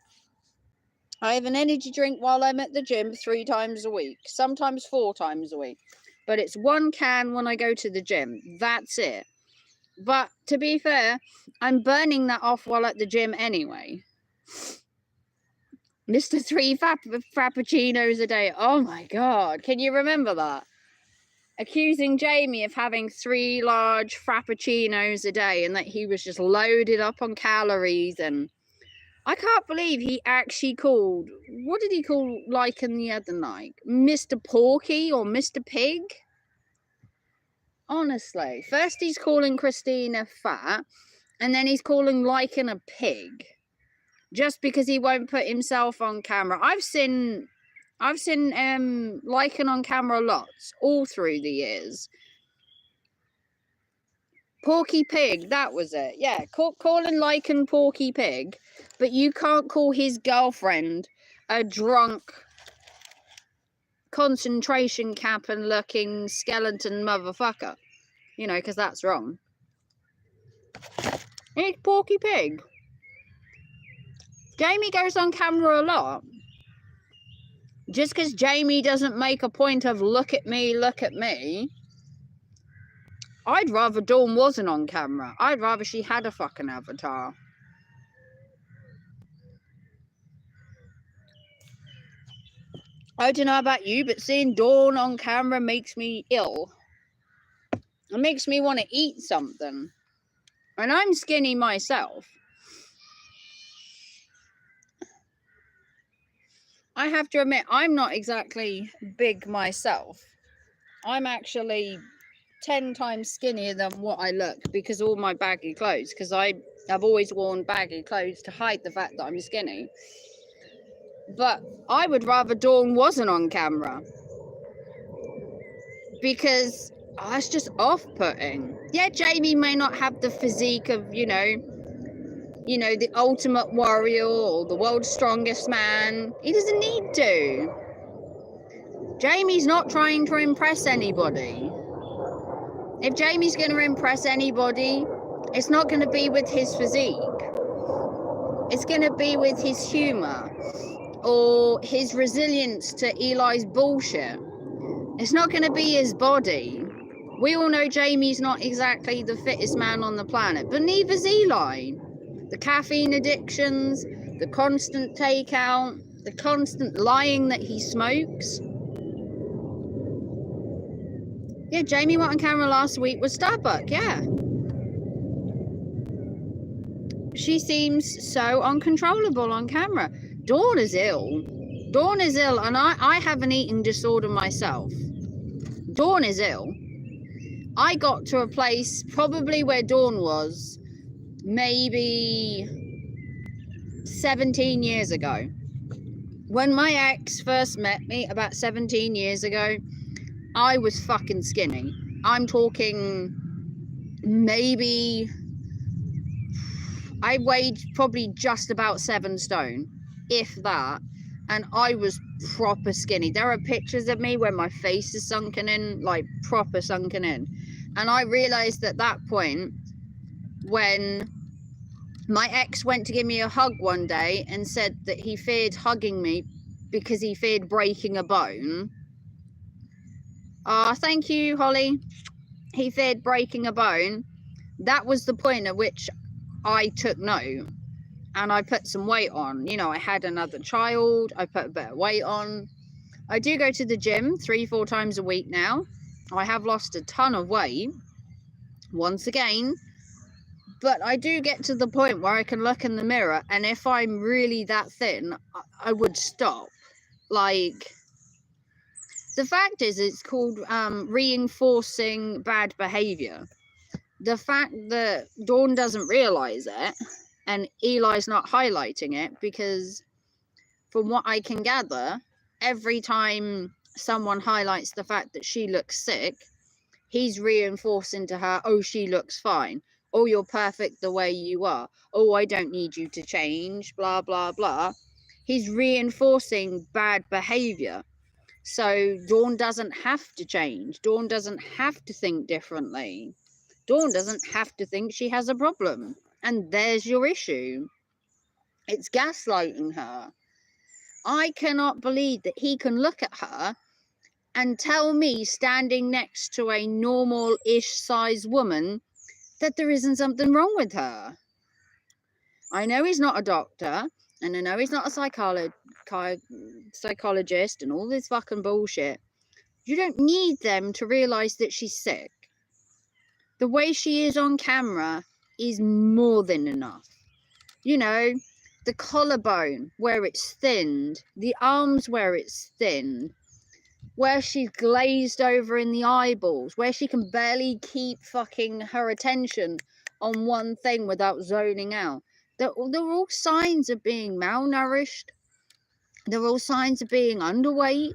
[SPEAKER 1] I have an energy drink while I'm at the gym 3 times a week. Sometimes 4 times a week. But it's 1 can when I go to the gym. That's it. But to be fair, I'm burning that off while at the gym anyway. Mr. 3 frappuccinos a day. Oh my God. Can you remember that? Accusing Jamie of having 3 large frappuccinos a day and that he was just loaded up on calories. And I can't believe he actually called, what did he call Lycan the other night? Mr. Porky or Mr. Pig? Honestly. First he's calling Christina fat and then he's calling Lycan a pig. Just because he won't put himself on camera. I've seen Lycan on camera lots, all through the years. Porky Pig, that was it. Yeah, calling Lycan Porky Pig, but you can't call his girlfriend a drunk, concentration camp and looking skeleton motherfucker. You know, because that's wrong. It's Porky Pig. Jamie goes on camera a lot. Just because Jamie doesn't make a point of look at me, I'd rather Dawn wasn't on camera. I'd rather she had a fucking avatar. I don't know about you, but seeing Dawn on camera makes me ill. It makes me want to eat something. And I'm skinny myself. I have to admit, I'm not exactly big myself. I'm actually 10 times skinnier than what I look because of all my baggy clothes. Because I've always worn baggy clothes to hide the fact that I'm skinny. But I would rather Dawn wasn't on camera. Because it's just off-putting. Yeah, Jamie may not have the physique of, you know, the ultimate warrior or the world's strongest man. He doesn't need to. Jamie's not trying to impress anybody. If Jamie's going to impress anybody, it's not going to be with his physique. It's going to be with his humor or his resilience to Eli's bullshit. It's not going to be his body. We all know Jamie's not exactly the fittest man on the planet, but neither's Eli. The caffeine addictions, the constant takeout, the constant lying that he smokes. Yeah, Jamie went on camera last week with Starbucks, yeah. She seems so uncontrollable on camera. Dawn is ill. Dawn is ill, and I have an eating disorder myself. Dawn is ill. I got to a place probably where Dawn was maybe 17 years ago. When my ex first met me about 17 years ago, I was fucking skinny. I'm talking maybe I weighed probably just about 7 stone, if that, and I was proper skinny. There are pictures of me where my face is sunken in, like proper sunken in, and I realized at that point when my ex went to give me a hug one day and said that he feared hugging me because he feared breaking a bone. Thank you, Holly. He feared breaking a bone. That was the point at which I took note and I put some weight on. You know, I had another child. I put a bit of weight on. I do go to the gym 3-4 times a week now. I have lost a ton of weight once again. But I do get to the point where I can look in the mirror, and if I'm really that thin, I would stop. Like, the fact is, it's called reinforcing bad behavior. The fact that Dawn doesn't realize it, and Eli's not highlighting it, because from what I can gather, every time someone highlights the fact that she looks sick, he's reinforcing to her, oh, she looks fine. Oh, you're perfect the way you are. Oh, I don't need you to change, blah, blah, blah. He's reinforcing bad behavior. So Dawn doesn't have to change. Dawn doesn't have to think differently. Dawn doesn't have to think she has a problem. And there's your issue. It's gaslighting her. I cannot believe that he can look at her and tell me, standing next to a normal-ish size woman, that there isn't something wrong with her. I know he's not a doctor, and I know he's not a psychologist and all this fucking bullshit. You don't need them to realise that she's sick. The way she is on camera is more than enough. You know, the collarbone where it's thinned, the arms where it's thinned, where she's glazed over in the eyeballs, where she can barely keep fucking her attention on one thing without zoning out. They're all signs of being malnourished. They're all signs of being underweight.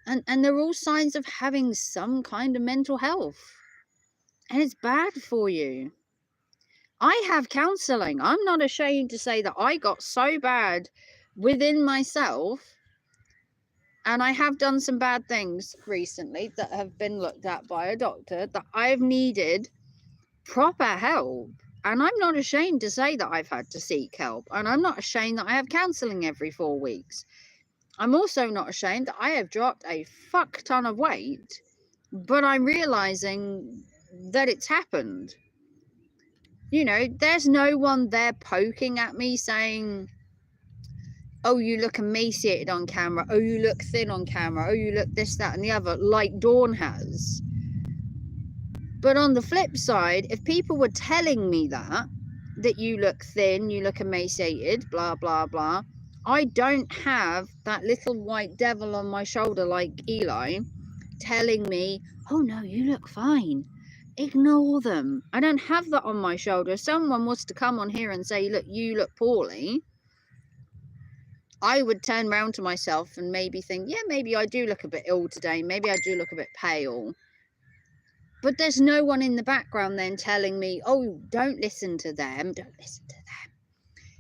[SPEAKER 1] And they're all signs of having some kind of mental health. And it's bad for you. I have counselling. I'm not ashamed to say that I got so bad within myself. And I have done some bad things recently that have been looked at by a doctor, that I've needed proper help. And I'm not ashamed to say that I've had to seek help. And I'm not ashamed that I have counselling every 4 weeks. I'm also not ashamed that I have dropped a fuck ton of weight. But I'm realising that it's happened. You know, there's no one there poking at me saying, oh, you look emaciated on camera. Oh, you look thin on camera. Oh, you look this, that, and the other, like Dawn has. But on the flip side, if people were telling me that you look thin, you look emaciated, blah, blah, blah, I don't have that little white devil on my shoulder like Eli telling me, oh, no, you look fine. Ignore them. I don't have that on my shoulder. If someone was to come on here and say, look, you look poorly, I would turn around to myself and maybe think, yeah, maybe I do look a bit ill today. Maybe I do look a bit pale. But there's no one in the background then telling me, oh, don't listen to them. Don't listen to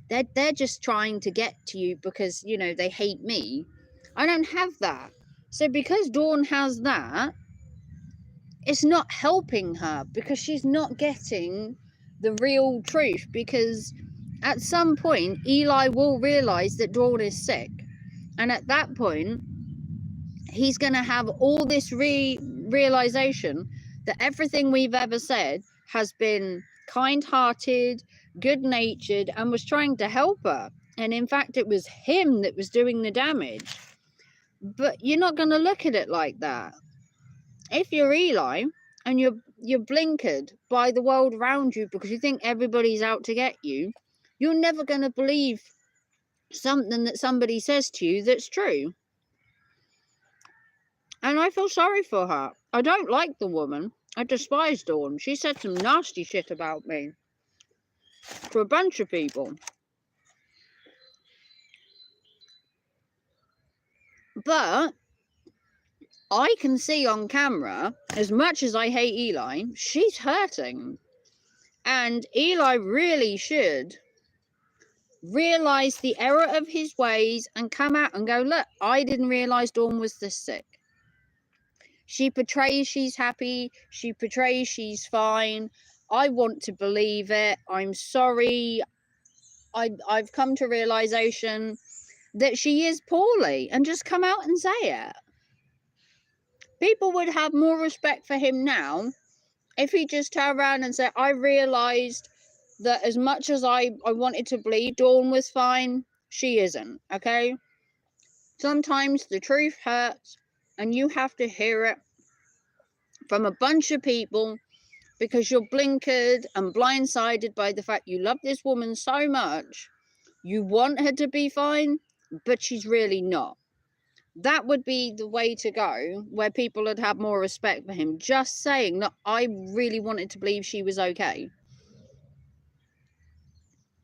[SPEAKER 1] them. They're just trying to get to you because, you know, they hate me. I don't have that. So because Dawn has that, it's not helping her because she's not getting the real truth. Because at some point, Eli will realise that Dawn is sick. And at that point, he's going to have all this realisation that everything we've ever said has been kind-hearted, good-natured, and was trying to help her. And in fact, it was him that was doing the damage. But you're not going to look at it like that. If you're Eli and you're blinkered by the world around you because you think everybody's out to get you, you're never going to believe something that somebody says to you that's true. And I feel sorry for her. I don't like the woman. I despise Dawn. She said some nasty shit about me to a bunch of people. But I can see on camera, as much as I hate Eli, she's hurting. And Eli really should realize the error of his ways and come out and go, look, I didn't realize Dawn was this sick. She portrays she's happy. She portrays she's fine. I want to believe it. I'm sorry. I've come to realization that she is poorly, and just come out and say it. People would have more respect for him now if he just turned around and said, I realized that as much as I wanted to believe Dawn was fine, she isn't, okay? Sometimes the truth hurts, and you have to hear it from a bunch of people because you're blinkered and blindsided by the fact you love this woman so much. You want her to be fine, but she's really not. That would be the way to go, where people would have more respect for him. Just saying that I really wanted to believe she was okay.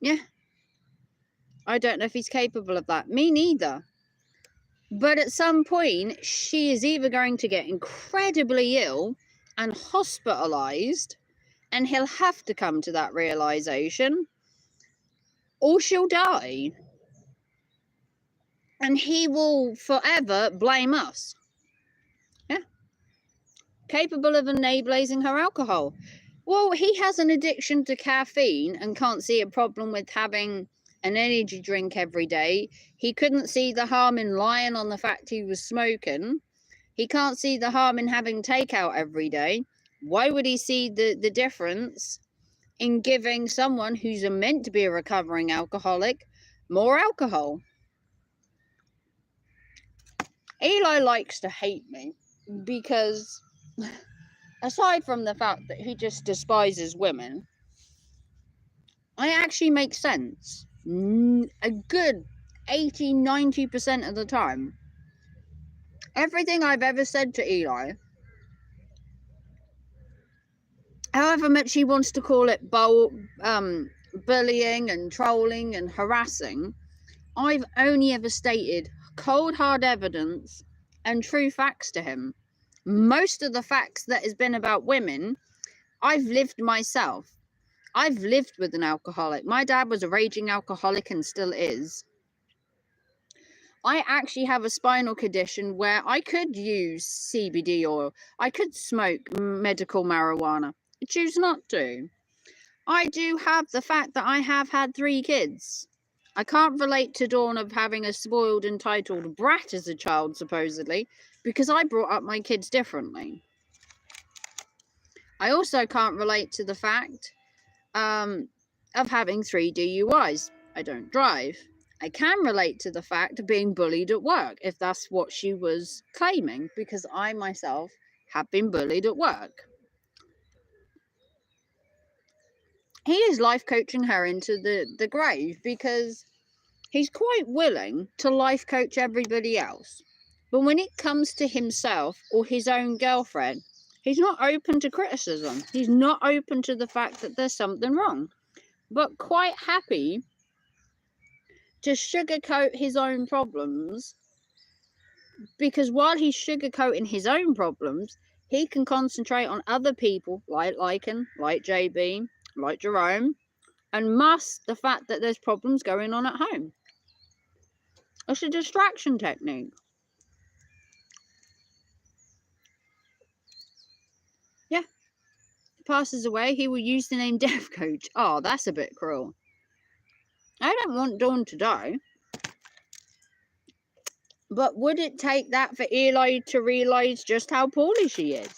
[SPEAKER 1] Yeah. I don't know if he's capable of that. Me neither. But at some point, she is either going to get incredibly ill and hospitalized, and he'll have to come to that realization, or she'll die. And he will forever blame us. Yeah. Capable of enabling her alcohol. Well, he has an addiction to caffeine and can't see a problem with having an energy drink every day. He couldn't see the harm in lying on the fact he was smoking. He can't see the harm in having takeout every day. Why would he see the difference in giving someone who's meant to be a recovering alcoholic more alcohol? Eli likes to hate me because, aside from the fact that he just despises women, I actually make sense a good 80-90% of the time. Everything I've ever said to Eli, however much he wants to call it bullying and trolling and harassing, I've only ever stated cold hard evidence and true facts to him. Most of the facts that has been about women, I've lived myself. I've lived with an alcoholic. My dad was a raging alcoholic and still is. I actually have a spinal condition where I could use CBD oil. I could smoke medical marijuana. I choose not to. I do have the fact that I have had 3 kids. I can't relate to Dawn of having a spoiled, entitled brat as a child, supposedly, because I brought up my kids differently. I also can't relate to the fact of having 3 DUIs. I don't drive. I can relate to the fact of being bullied at work, if that's what she was claiming, because I myself have been bullied at work. He is life coaching her into the grave because he's quite willing to life coach everybody else. But when it comes to himself or his own girlfriend, he's not open to criticism. He's not open to the fact that there's something wrong, but quite happy to sugarcoat his own problems, because while he's sugarcoating his own problems, he can concentrate on other people like Lycan, like JB, like Jerome, and mask the fact that there's problems going on at home. It's a distraction technique. Yeah. Passes away, he will use the name Death Coach. Oh, that's a bit cruel. I don't want Dawn to die. But would it take that for Eli to realise just how poorly she is?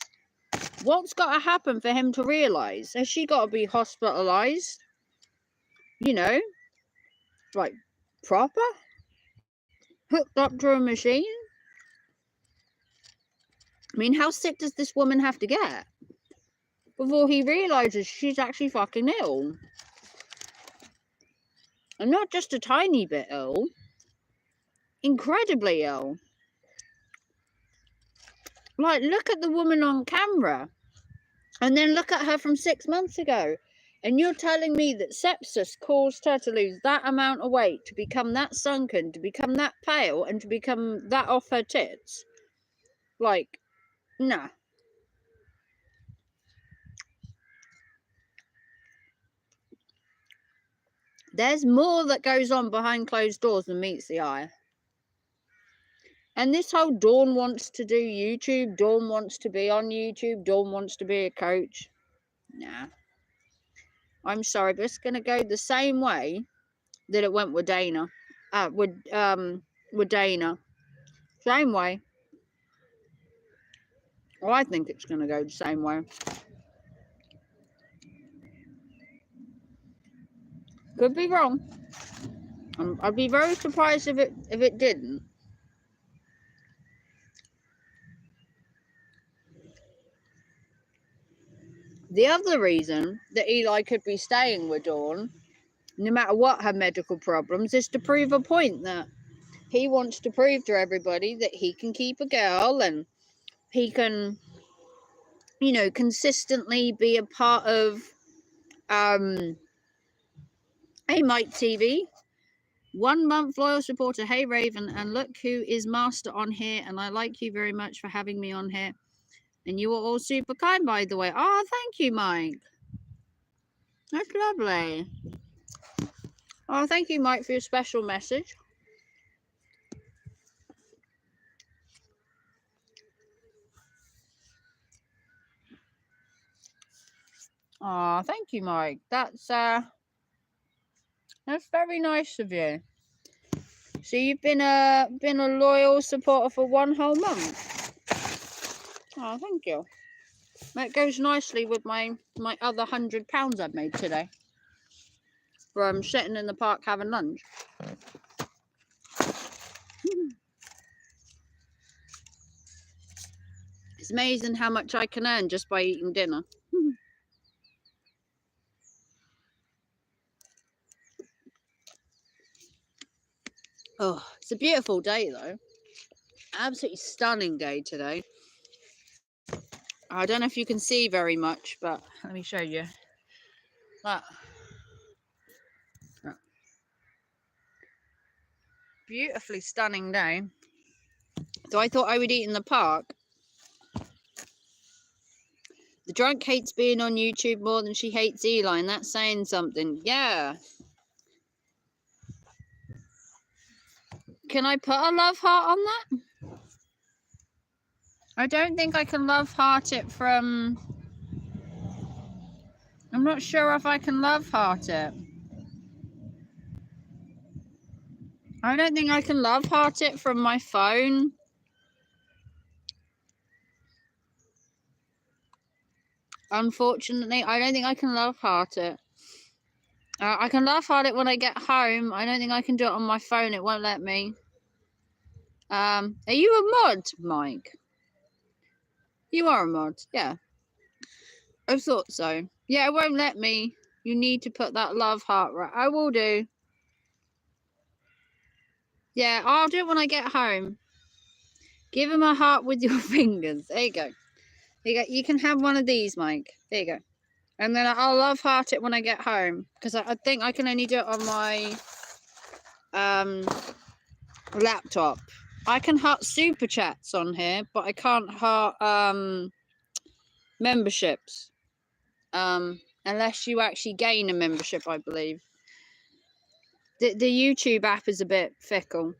[SPEAKER 1] What's got to happen for him to realise? Has she got to be hospitalised? You know? Like, proper? Hooked up to a machine? I mean, how sick does this woman have to get before he realises she's actually fucking ill? And not just a tiny bit ill. Incredibly ill. Like, look at the woman on camera. And then look at her from 6 months ago. And you're telling me that sepsis caused her to lose that amount of weight, to become that sunken, to become that pale, and to become that off her tits? Like, nah. There's more that goes on behind closed doors than meets the eye. And this whole Dawn wants to do YouTube, Dawn wants to be on YouTube, Dawn wants to be a coach. Nah. I'm sorry, but it's going to go the same way that it went with Dana. With Dana. Same way. Well, I think it's going to go the same way. Could be wrong. I'd be very surprised if it didn't. The other reason that Eli could be staying with Dawn, no matter what her medical problems, is to prove a point that he wants to prove to everybody that he can keep a girl and he can, you know, consistently be a part of Hey Mike TV. 1 month loyal supporter. Hey Raven, and look who is master on here, and I like you very much for having me on here. And you are all super kind, by the way. Oh, thank you, Mike. That's lovely. Oh, thank you, Mike, for your special message. Oh, thank you, Mike. That's very nice of you. So you've been a loyal supporter for 1 whole month. Oh, thank you. That goes nicely with my other £100 I've made today from sitting in the park having lunch. It's amazing how much I can earn just by eating dinner. Oh, it's a beautiful day though. Absolutely stunning day today. I don't know if you can see very much, but let me show you. That. Beautifully stunning day. So I thought I would eat in the park. The drunk hates being on YouTube more than she hates Eli, and that's saying something. Yeah. Can I put a love heart on that? I don't think I can love heart it from... I'm not sure if I can love heart it. I don't think I can love heart it from my phone. Unfortunately, I don't think I can love heart it. I can love heart it when I get home. I don't think I can do it on my phone. It won't let me. Are you a mod, Mike? You are a mod, yeah. I thought so. Yeah, it won't let me. You need to put that love heart right. I will do. Yeah, I'll do it when I get home. Give him a heart with your fingers. There you go. There you go. You can have one of these, Mike. There you go. And then I'll love heart it when I get home. Because I think I can only do it on my laptop. I can heart super chats on here, but I can't heart memberships. Unless you actually gain a membership, I believe. The YouTube app is a bit fickle.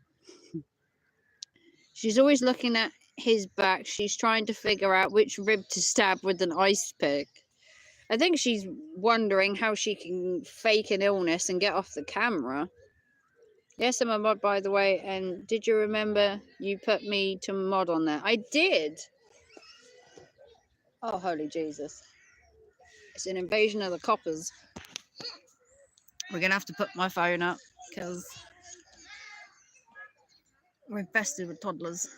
[SPEAKER 1] She's always looking at his back. She's trying to figure out which rib to stab with an ice pick. I think she's wondering how she can fake an illness and get off the camera. Yes, I'm a mod, by the way. And did you remember you put me to mod on there? I did. Oh, holy Jesus. It's an invasion of the coppers. We're going to have to put my phone up because we're infested with toddlers.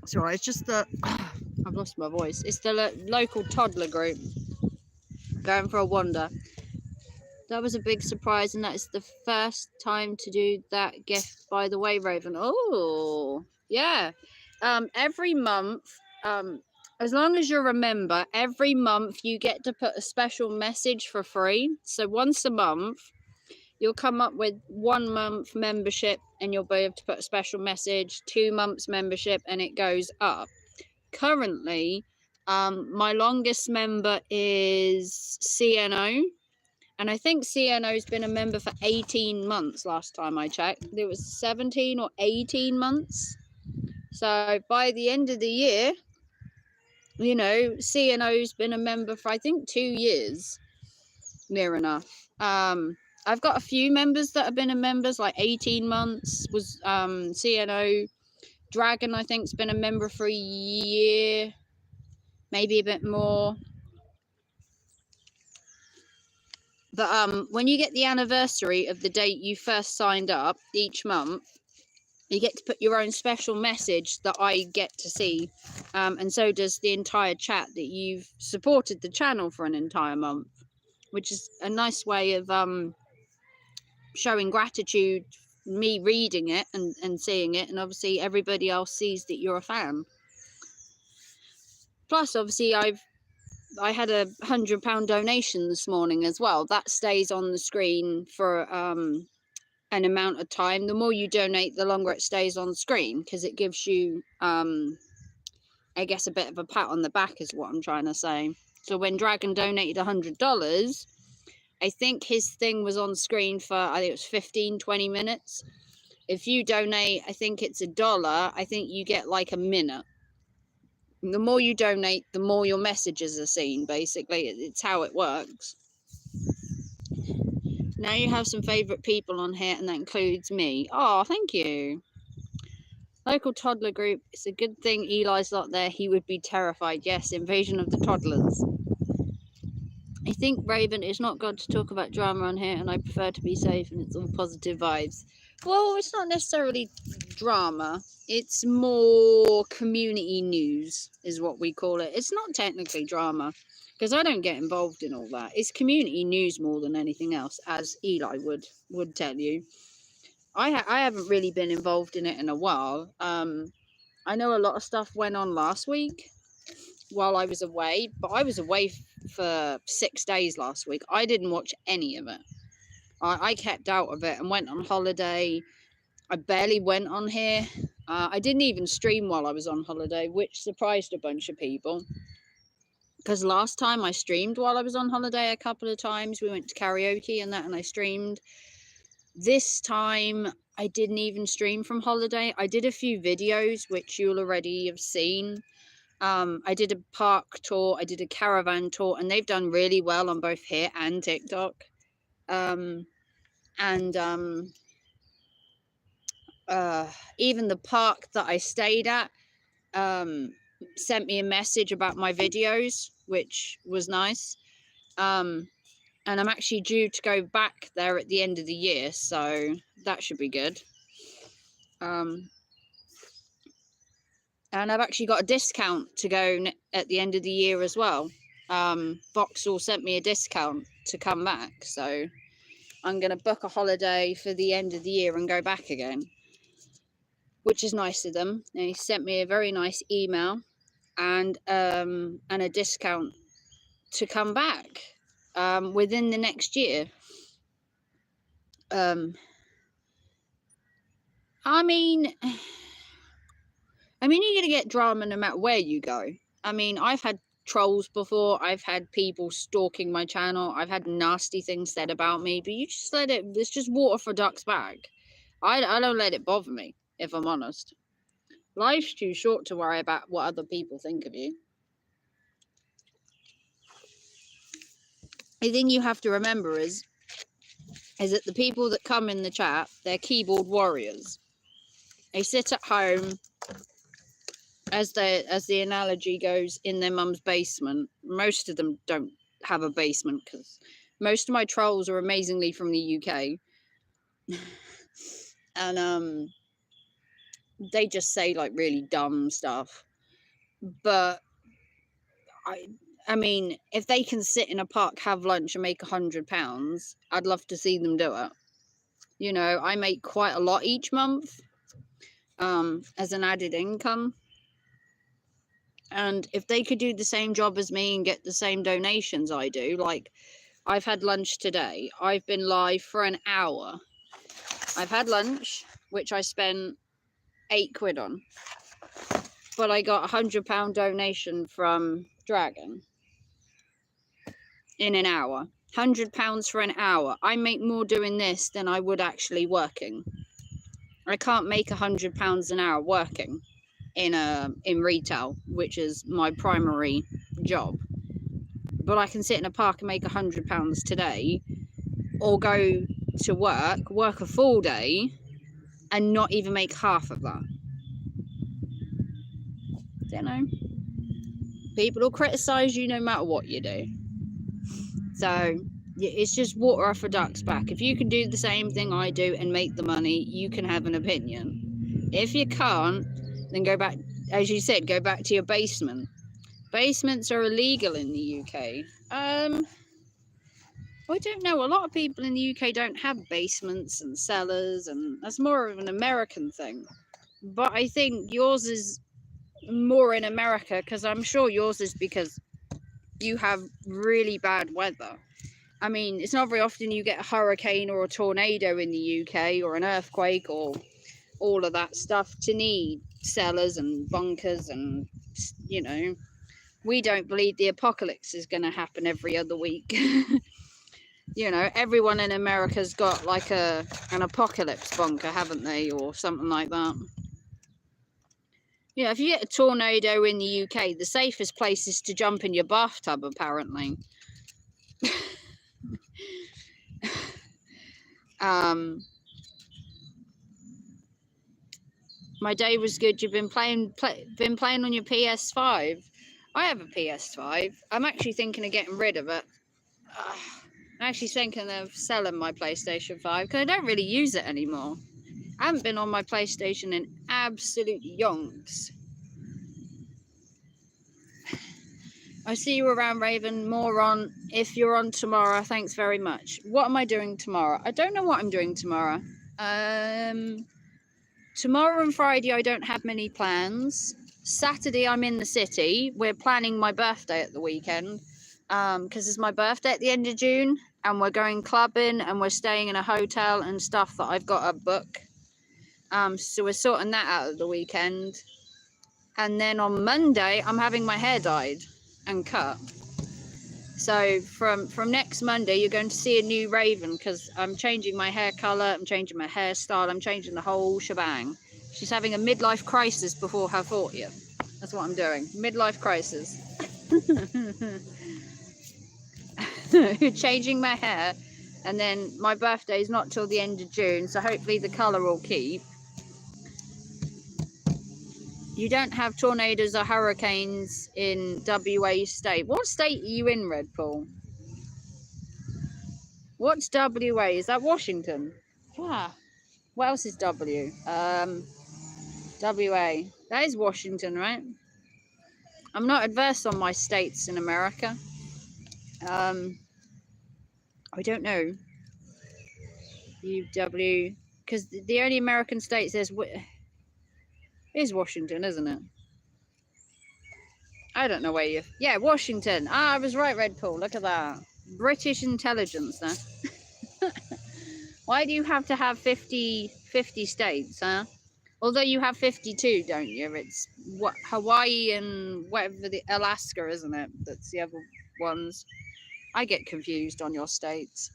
[SPEAKER 1] It's alright, it's just the... I've lost my voice. It's the local toddler group going for a wander. That was a big surprise, and that is the first time to do that gift, by the way, Raven. Oh, yeah. every month, as long as you're a member, every month you get to put a special message for free. So once a month, you'll come up with 1 month membership and you'll be able to put a special message, 2 months membership, and it goes up. Currently, my longest member is CNO. And I think CNO's been a member for 18 months last time I checked. It was 17 or 18 months. So by the end of the year, you know, CNO's been a member for, I think, 2 years, near enough. I've got a few members that have been members, like 18 months was CNO. Dragon, I think, has been a member for a year, maybe a bit more. But when you get the anniversary of the date you first signed up each month, you get to put your own special message that I get to see, and so does the entire chat that you've supported the channel for an entire month, which is a nice way of showing gratitude, me reading it and seeing it, and obviously everybody else sees that you're a fan. Plus, obviously, I had a £100 donation this morning as well. That stays on the screen for an amount of time. The more you donate, the longer it stays on screen, because it gives you I guess a bit of a pat on the back is what I'm trying to say. So when Dragon donated $100, I think his thing was on screen for, I think it was 15-20 minutes. If you donate, I think it's $1, I think you get like a minute. The more you donate, the more your messages are seen, basically. It's how it works. Now you have some favourite people on here, and that includes me. Oh, thank you. Local toddler group. It's a good thing Eli's not there. He would be terrified. Yes, invasion of the toddlers. I think, Raven, it's not good to talk about drama on here, and I prefer to be safe, and it's all positive vibes. Well, it's not necessarily drama. It's more community news, is what we call it. It's not technically drama, because I don't get involved in all that. It's community news more than anything else, as Eli would tell you. I haven't really been involved in it in a while. I know a lot of stuff went on last week while I was away, but I was away for 6 days last week. I didn't watch any of it. I kept out of it and went on holiday. I barely went on here. I didn't even stream while I was on holiday, which surprised a bunch of people. Because last time I streamed while I was on holiday a couple of times. We went to karaoke and that, and I streamed. This time, I didn't even stream from holiday. I did a few videos, which you'll already have seen. I did a park tour. I did a caravan tour, and they've done really well on both here and TikTok. Even the park that I stayed at sent me a message about my videos, which was nice. And I'm actually due to go back there at the end of the year, so that should be good. And I've actually got a discount to go at the end of the year as well. Vauxhall sent me a discount to come back, so I'm going to book a holiday for the end of the year and go back again, which is nice of them. And he sent me a very nice email and a discount to come back within the next year. I mean, you're going to get drama no matter where you go. I mean, I've had trolls before. I've had people stalking my channel. I've had nasty things said about me. But you just let it... It's just water for ducks back. I don't let it bother me, if I'm honest. Life's too short to worry about what other people think of you. The thing you have to remember is that the people that come in the chat, they're keyboard warriors. They sit at home, as the analogy goes, in their mum's basement. Most of them don't have a basement, because most of my trolls are amazingly from the UK. And they just say like really dumb stuff. But I mean, if they can sit in a park, have lunch and make £100, I'd love to see them do it. You know, I make quite a lot each month as an added income. And if they could do the same job as me and get the same donations I do, like I've had lunch today. I've been live for an hour. I've had lunch, which I spent £8 on. But I got £100 donation from Dragon in an hour. £100 for an hour. I make more doing this than I would actually working. I can't make £100 an hour working in retail, which is my primary job. But I can sit in a park and make £100 today, or go to work a full day, and not even make half of that. Don't know. People will criticise you no matter what you do. So it's just water off a duck's back. If you can do the same thing I do and make the money, you can have an opinion. If you can't, then go back, as you said, go back to your basement. Basements are illegal in the UK. I don't know. A lot of people in the UK don't have basements and cellars, and that's more of an American thing. But I think yours is more in America, because I'm sure yours is because you have really bad weather. I mean, it's not very often you get a hurricane or a tornado in the UK, or an earthquake, or all of that stuff to need cellars and bunkers. And, you know, we don't believe the apocalypse is going to happen every other week. You know, everyone in America's got like an apocalypse bunker, haven't they, or something like that. Yeah, if you get a tornado in the UK, the safest place is to jump in your bathtub, apparently. My day was good. You've been playing on your PS5. I have a PS5. I'm actually thinking of getting rid of it. I'm actually thinking of selling my PlayStation 5 because I don't really use it anymore. I haven't been on my PlayStation in absolute yonks. I see you around, Raven. More on if you're on tomorrow. Thanks very much. What am I doing tomorrow? I don't know what I'm doing tomorrow. Tomorrow and Friday I don't have many plans. Saturday I'm in the city. We're planning my birthday at the weekend, because it's my birthday at the end of June, and we're going clubbing and we're staying in a hotel and stuff that I've got to book. So we're sorting that out at the weekend. And then on Monday I'm having my hair dyed and cut. So from next Monday you're going to see a new Raven, because I'm changing my hair colour, I'm changing my hairstyle, I'm changing the whole shebang. She's having a midlife crisis before her 40th. That's what I'm doing. Midlife crisis. Changing my hair, and then my birthday is not till the end of June, so hopefully the colour will keep. You don't have tornadoes or hurricanes in WA state. What state are you in, Red Bull? What's WA? Is that Washington? Yeah. What else is W? WA. That is Washington, right? I'm not adverse on my states in America. I don't know. UW, because the only American states is Washington, isn't it? I don't know where you... Yeah, Washington. Ah, I was right, Red Pool. Look at that. British intelligence there. Why do you have to have 50 states, huh? Although you have 52, don't you? It's what, Hawaii and whatever, the Alaska, isn't it? That's the other ones. I get confused on your states.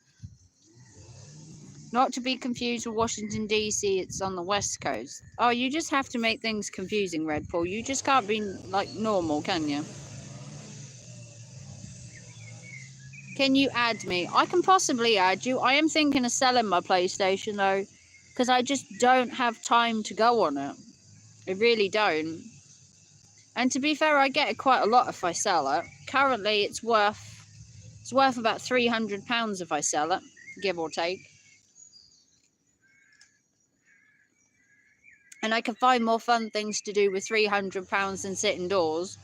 [SPEAKER 1] Not to be confused with Washington, D.C. It's on the West Coast. Oh, you just have to make things confusing, Red Bull. You just can't be, like, normal, can you? Can you add me? I can possibly add you. I am thinking of selling my PlayStation, though, because I just don't have time to go on it. I really don't. And to be fair, I get quite a lot if I sell it. Currently, it's worth about £300 if I sell it, give or take. And I can find more fun things to do with £300 than sit indoors.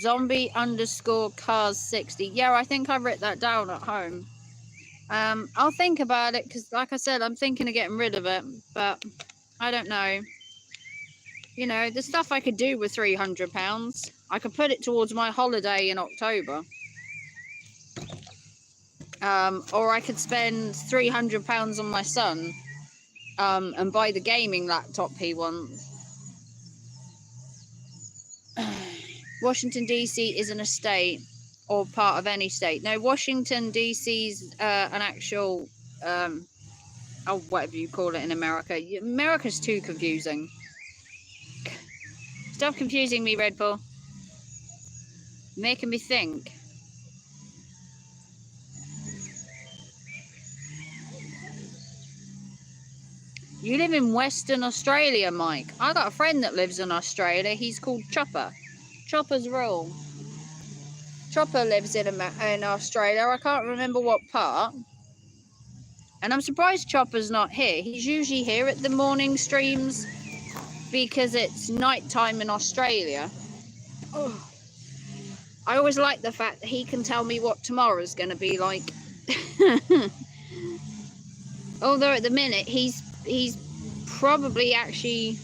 [SPEAKER 1] Zombie_cars60. Yeah, I think I wrote that down at home. I'll think about it, because like I said, I'm thinking of getting rid of it, but I don't know. You know, the stuff I could do with £300, I could put it towards my holiday in October. Or I could spend £300 on my son and buy the gaming laptop he wants. Washington, D.C. is an estate or part of any state. No, Washington, D.C.'s an actual, oh, whatever you call it in America. America's too confusing. Stop confusing me, Red Bull. Making me think. You live in Western Australia, Mike. I got a friend that lives in Australia. He's called Chopper. Chopper's Rule. Chopper lives in Australia. I can't remember what part. And I'm surprised Chopper's not here. He's usually here at the morning streams because it's nighttime in Australia. Oh. I always like the fact that he can tell me what tomorrow's going to be like. Although at the minute he's probably actually,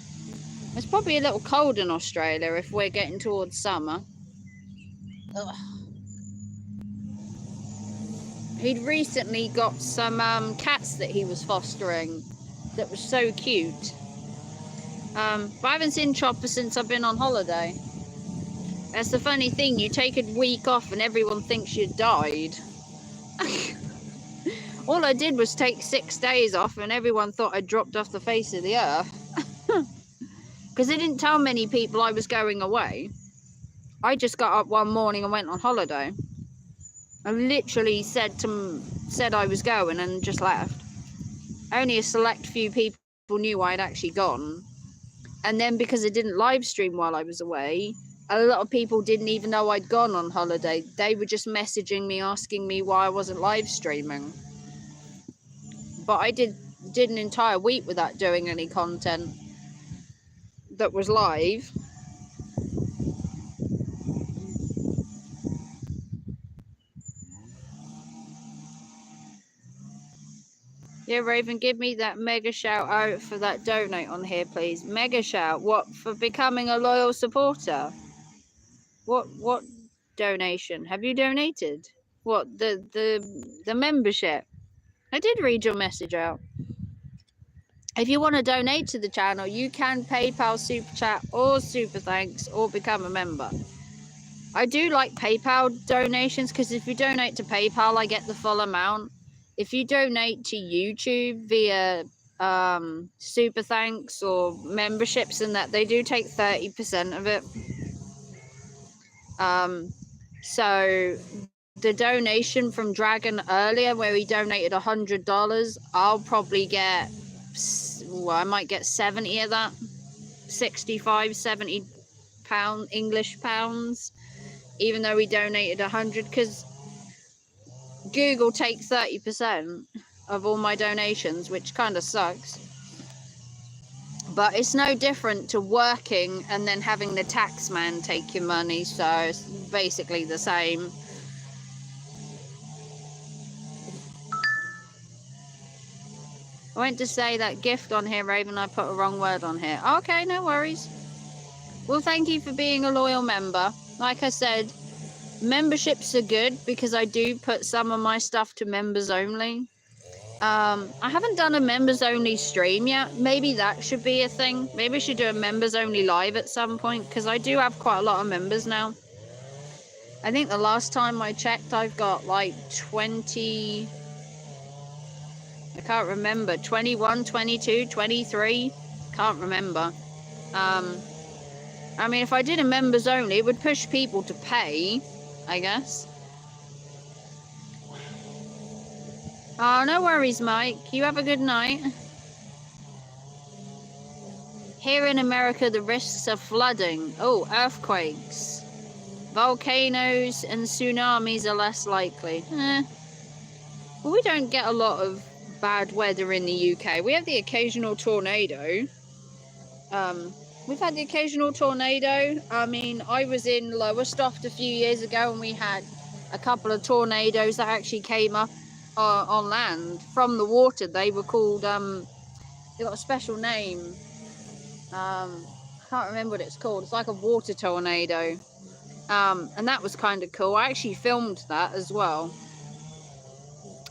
[SPEAKER 1] it's probably a little cold in Australia if we're getting towards summer. Ugh. He'd recently got some cats that he was fostering that was so cute. But I haven't seen Chopper since I've been on holiday. That's the funny thing, you take a week off and everyone thinks you died. All I did was take 6 days off and everyone thought I dropped off the face of the earth. Because they didn't tell many people I was going away. I just got up one morning and went on holiday. I literally said I was going and just left. Only a select few people knew I'd actually gone. And then because I didn't live stream while I was away, a lot of people didn't even know I'd gone on holiday. They were just messaging me, asking me why I wasn't live streaming. But I did an entire week without doing any content that was live. Yeah, Raven, give me that mega shout out for that donate on here, please. Mega shout. What, for becoming a loyal supporter? What donation? Have you donated? What, the membership? I did read your message out. If you want to donate to the channel, you can PayPal, Super Chat, or Super Thanks, or become a member. I do like PayPal donations because if you donate to PayPal, I get the full amount. If you donate to YouTube via Super Thanks or memberships and that, they do take 30% of it. So the donation from Dragon earlier, where he donated $100, I'll probably get, well, I might get 70 of that. 65, 70 English pounds, even though he donated 100, because Google takes 30% of all my donations, which kind of sucks. But it's no different to working and then having the tax man take your money, so it's basically the same. I went to say that gift on here, Raven, I put a wrong word on here. Okay, no worries. Well, thank you for being a loyal member. Like I said, memberships are good because I do put some of my stuff to members only. I haven't done a members only stream yet. Maybe that should be a thing. Maybe I should do a members only live at some point because I do have quite a lot of members now. I think the last time I checked, I've got like 20... I can't remember. 21, 22, 23. Can't remember. I mean, if I did a members only, it would push people to pay, I guess. Oh, no worries, Mike. You have a good night. Here in America, the risks of flooding. Oh, earthquakes. Volcanoes and tsunamis are less likely. Well, we don't get a lot of bad weather in the UK. We have the occasional tornado. We've had the occasional tornado. I mean, I was in Lowestoft a few years ago and we had a couple of tornadoes that actually came up on land from the water. They were called, they got a special name. I can't remember what it's called. It's like a water tornado. And that was kind of cool. I actually filmed that as well.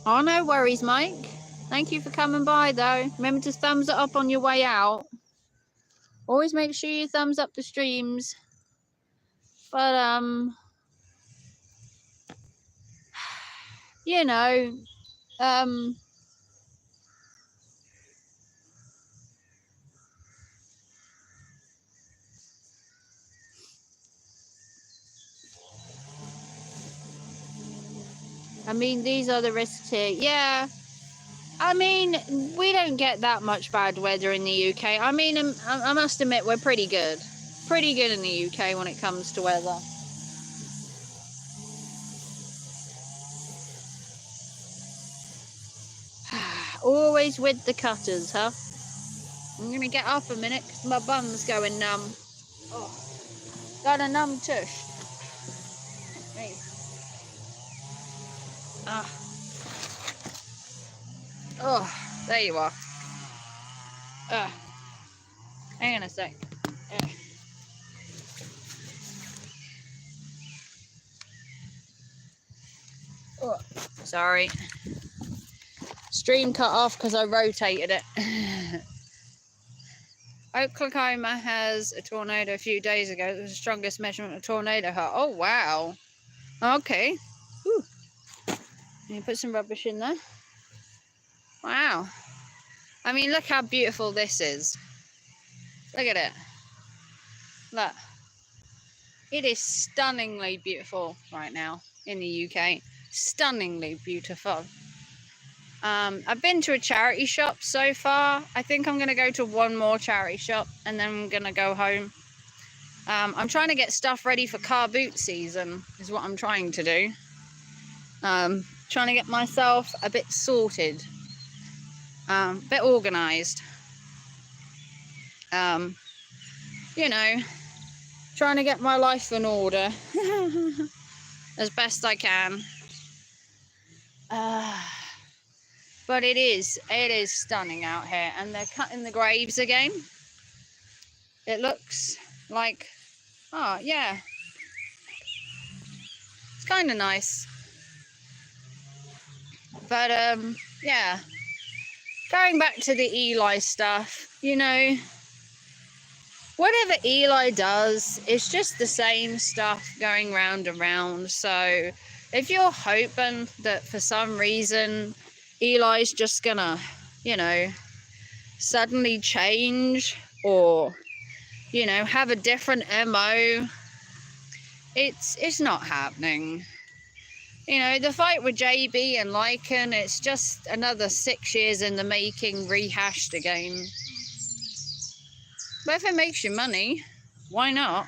[SPEAKER 1] Oh, no worries, Mike. Thank you for coming by, though. Remember to thumbs it up on your way out. Always make sure you thumbs up the streams. But, you know, I mean, these are the risks here. Yeah. I mean, we don't get that much bad weather in the UK. I mean, I must admit, we're pretty good. Pretty good in the UK when it comes to weather. Always with the cutters, huh? I'm going to get up a minute because my bum's going numb. Oh, got a numb tush. Hey. Ah. Oh, there you are. Hang on a sec. Oh, sorry. Stream cut off because I rotated it. Oklahoma has a tornado a few days ago. It was the strongest measurement of tornado hurt. Oh, wow. Okay. Whew. Can you put some rubbish in there? Wow. I mean, look how beautiful this is. Look at it. Look. It is stunningly beautiful right now in the UK. Stunningly beautiful. I've been to a charity shop so far. I think I'm going to go to one more charity shop and then I'm going to go home. I'm trying to get stuff ready for car boot season is what I'm trying to do. Trying to get myself a bit sorted. A bit organised. You know, trying to get my life in order as best I can. But it is stunning out here, and they're cutting the graves again. It looks like, oh yeah, it's kind of nice. But yeah, going back to the Eli stuff, you know, whatever Eli does, it's just the same stuff going round and round. So if you're hoping that for some reason Eli's just gonna, you know, suddenly change or, you know, have a different MO, it's not happening. You know, the fight with JB and Lycan, it's just another 6 years in the making, rehashed again. But if it makes you money, why not?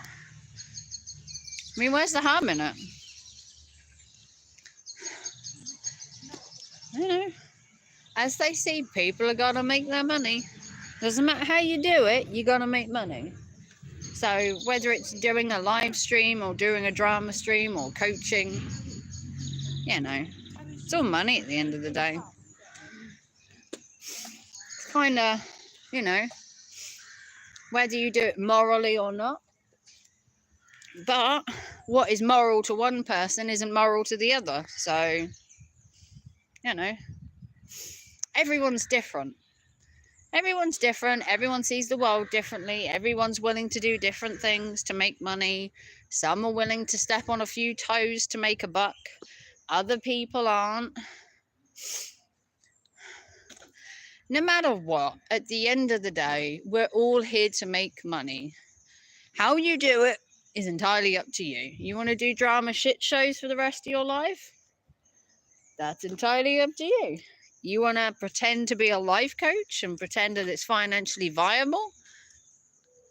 [SPEAKER 1] I mean, where's the harm in it? You know, as they say, people are gonna make their money. Doesn't matter how you do it, you're gonna make money. So whether it's doing a live stream or doing a drama stream or coaching, you know, it's all money at the end of the day. It's kind of, you know, whether you do it morally or not. But what is moral to one person isn't moral to the other. So, you know, everyone's different. Everyone's different. Everyone sees the world differently. Everyone's willing to do different things to make money. Some are willing to step on a few toes to make a buck. Other people aren't. No matter what, at the end of the day, we're all here to make money. How you do it is entirely up to you. You want to do drama shit shows for the rest of your life? That's entirely up to you. You want to pretend to be a life coach and pretend that it's financially viable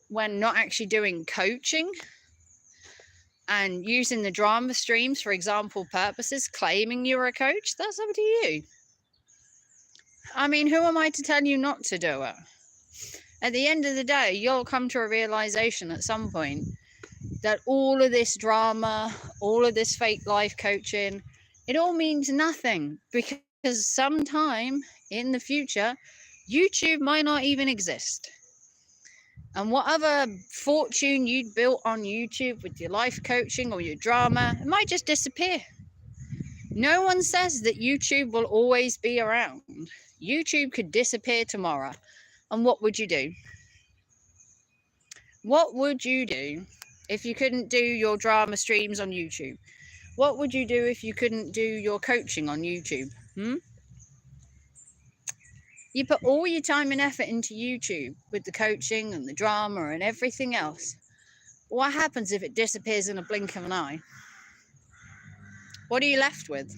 [SPEAKER 1] when not actually doing coaching and using the drama streams for example purposes, claiming you're a coach? That's up to you. I mean, who am I to tell you not to do it? At the end of the day, you'll come to a realization at some point that all of this drama, all of this fake life coaching, it all means nothing, because sometime in the future, YouTube might not even exist. And whatever fortune you'd built on YouTube with your life coaching or your drama, it might just disappear. No one says that YouTube will always be around. YouTube could disappear tomorrow. And what would you do? What would you do if you couldn't do your drama streams on YouTube? What would you do if you couldn't do your coaching on YouTube? You put all your time and effort into YouTube with the coaching and the drama and everything else. What happens if it disappears in a blink of an eye? What are you left with?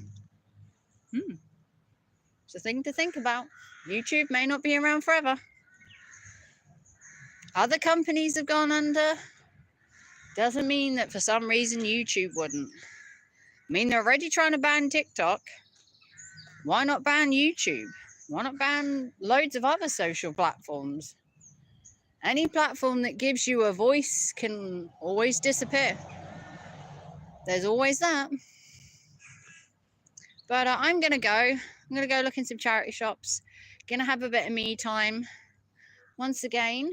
[SPEAKER 1] It's a thing to think about. YouTube may not be around forever. Other companies have gone under. Doesn't mean that for some reason YouTube wouldn't. I mean, they're already trying to ban TikTok. Why not ban YouTube? Why not ban loads of other social platforms? Any platform that gives you a voice can always disappear. There's always that. But I'm going to go. I'm going to go look in some charity shops. Going to have a bit of me time. Once again,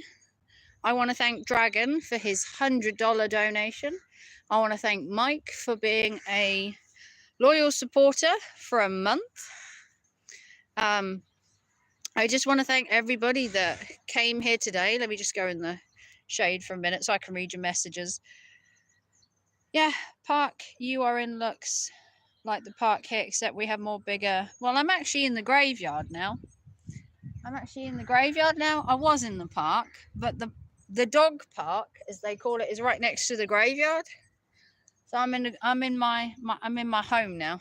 [SPEAKER 1] I want to thank Dragon for his $100 donation. I want to thank Mike for being a loyal supporter for a month. I just want to thank everybody that came here today. Let me just go in the shade for a minute so I can read your messages. Yeah, park you are in looks like the park here, except we have more bigger. Well, I'm actually in the graveyard now. I was in the park, but the dog park, as they call it, is right next to the graveyard. So I'm in my home now.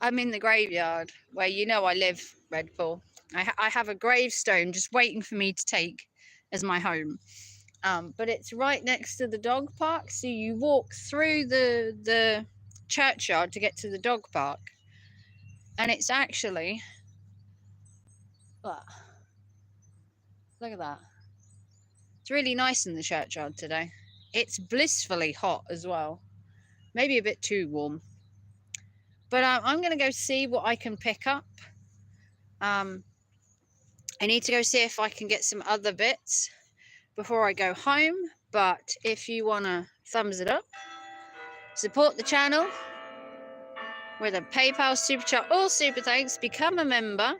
[SPEAKER 1] I'm in the graveyard where I live, Red Bull. I have a gravestone just waiting for me to take as my home. But it's right next to the dog park, so you walk through the churchyard to get to the dog park. And it's actually, look at that. It's really nice in the churchyard today. It's blissfully hot as well. Maybe a bit too warm. But I'm going to go see what I can pick up. I need to go see if I can get some other bits before I go home. But if you want to thumbs it up, support the channel with a PayPal super chat or super thanks, become a member.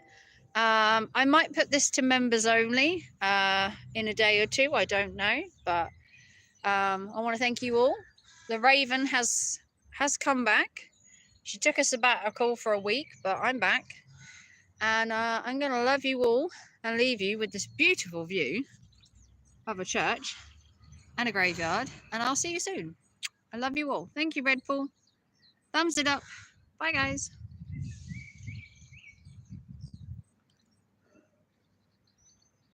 [SPEAKER 1] I might put this to members only in a day or two. I don't know. But I want to thank you all. The Raven has come back. She took a sabbatical for a week, but I'm back. And I'm going to love you all and leave you with this beautiful view of a church and a graveyard. And I'll see you soon. I love you all. Thank you, Red Bull. Thumbs it up. Bye, guys.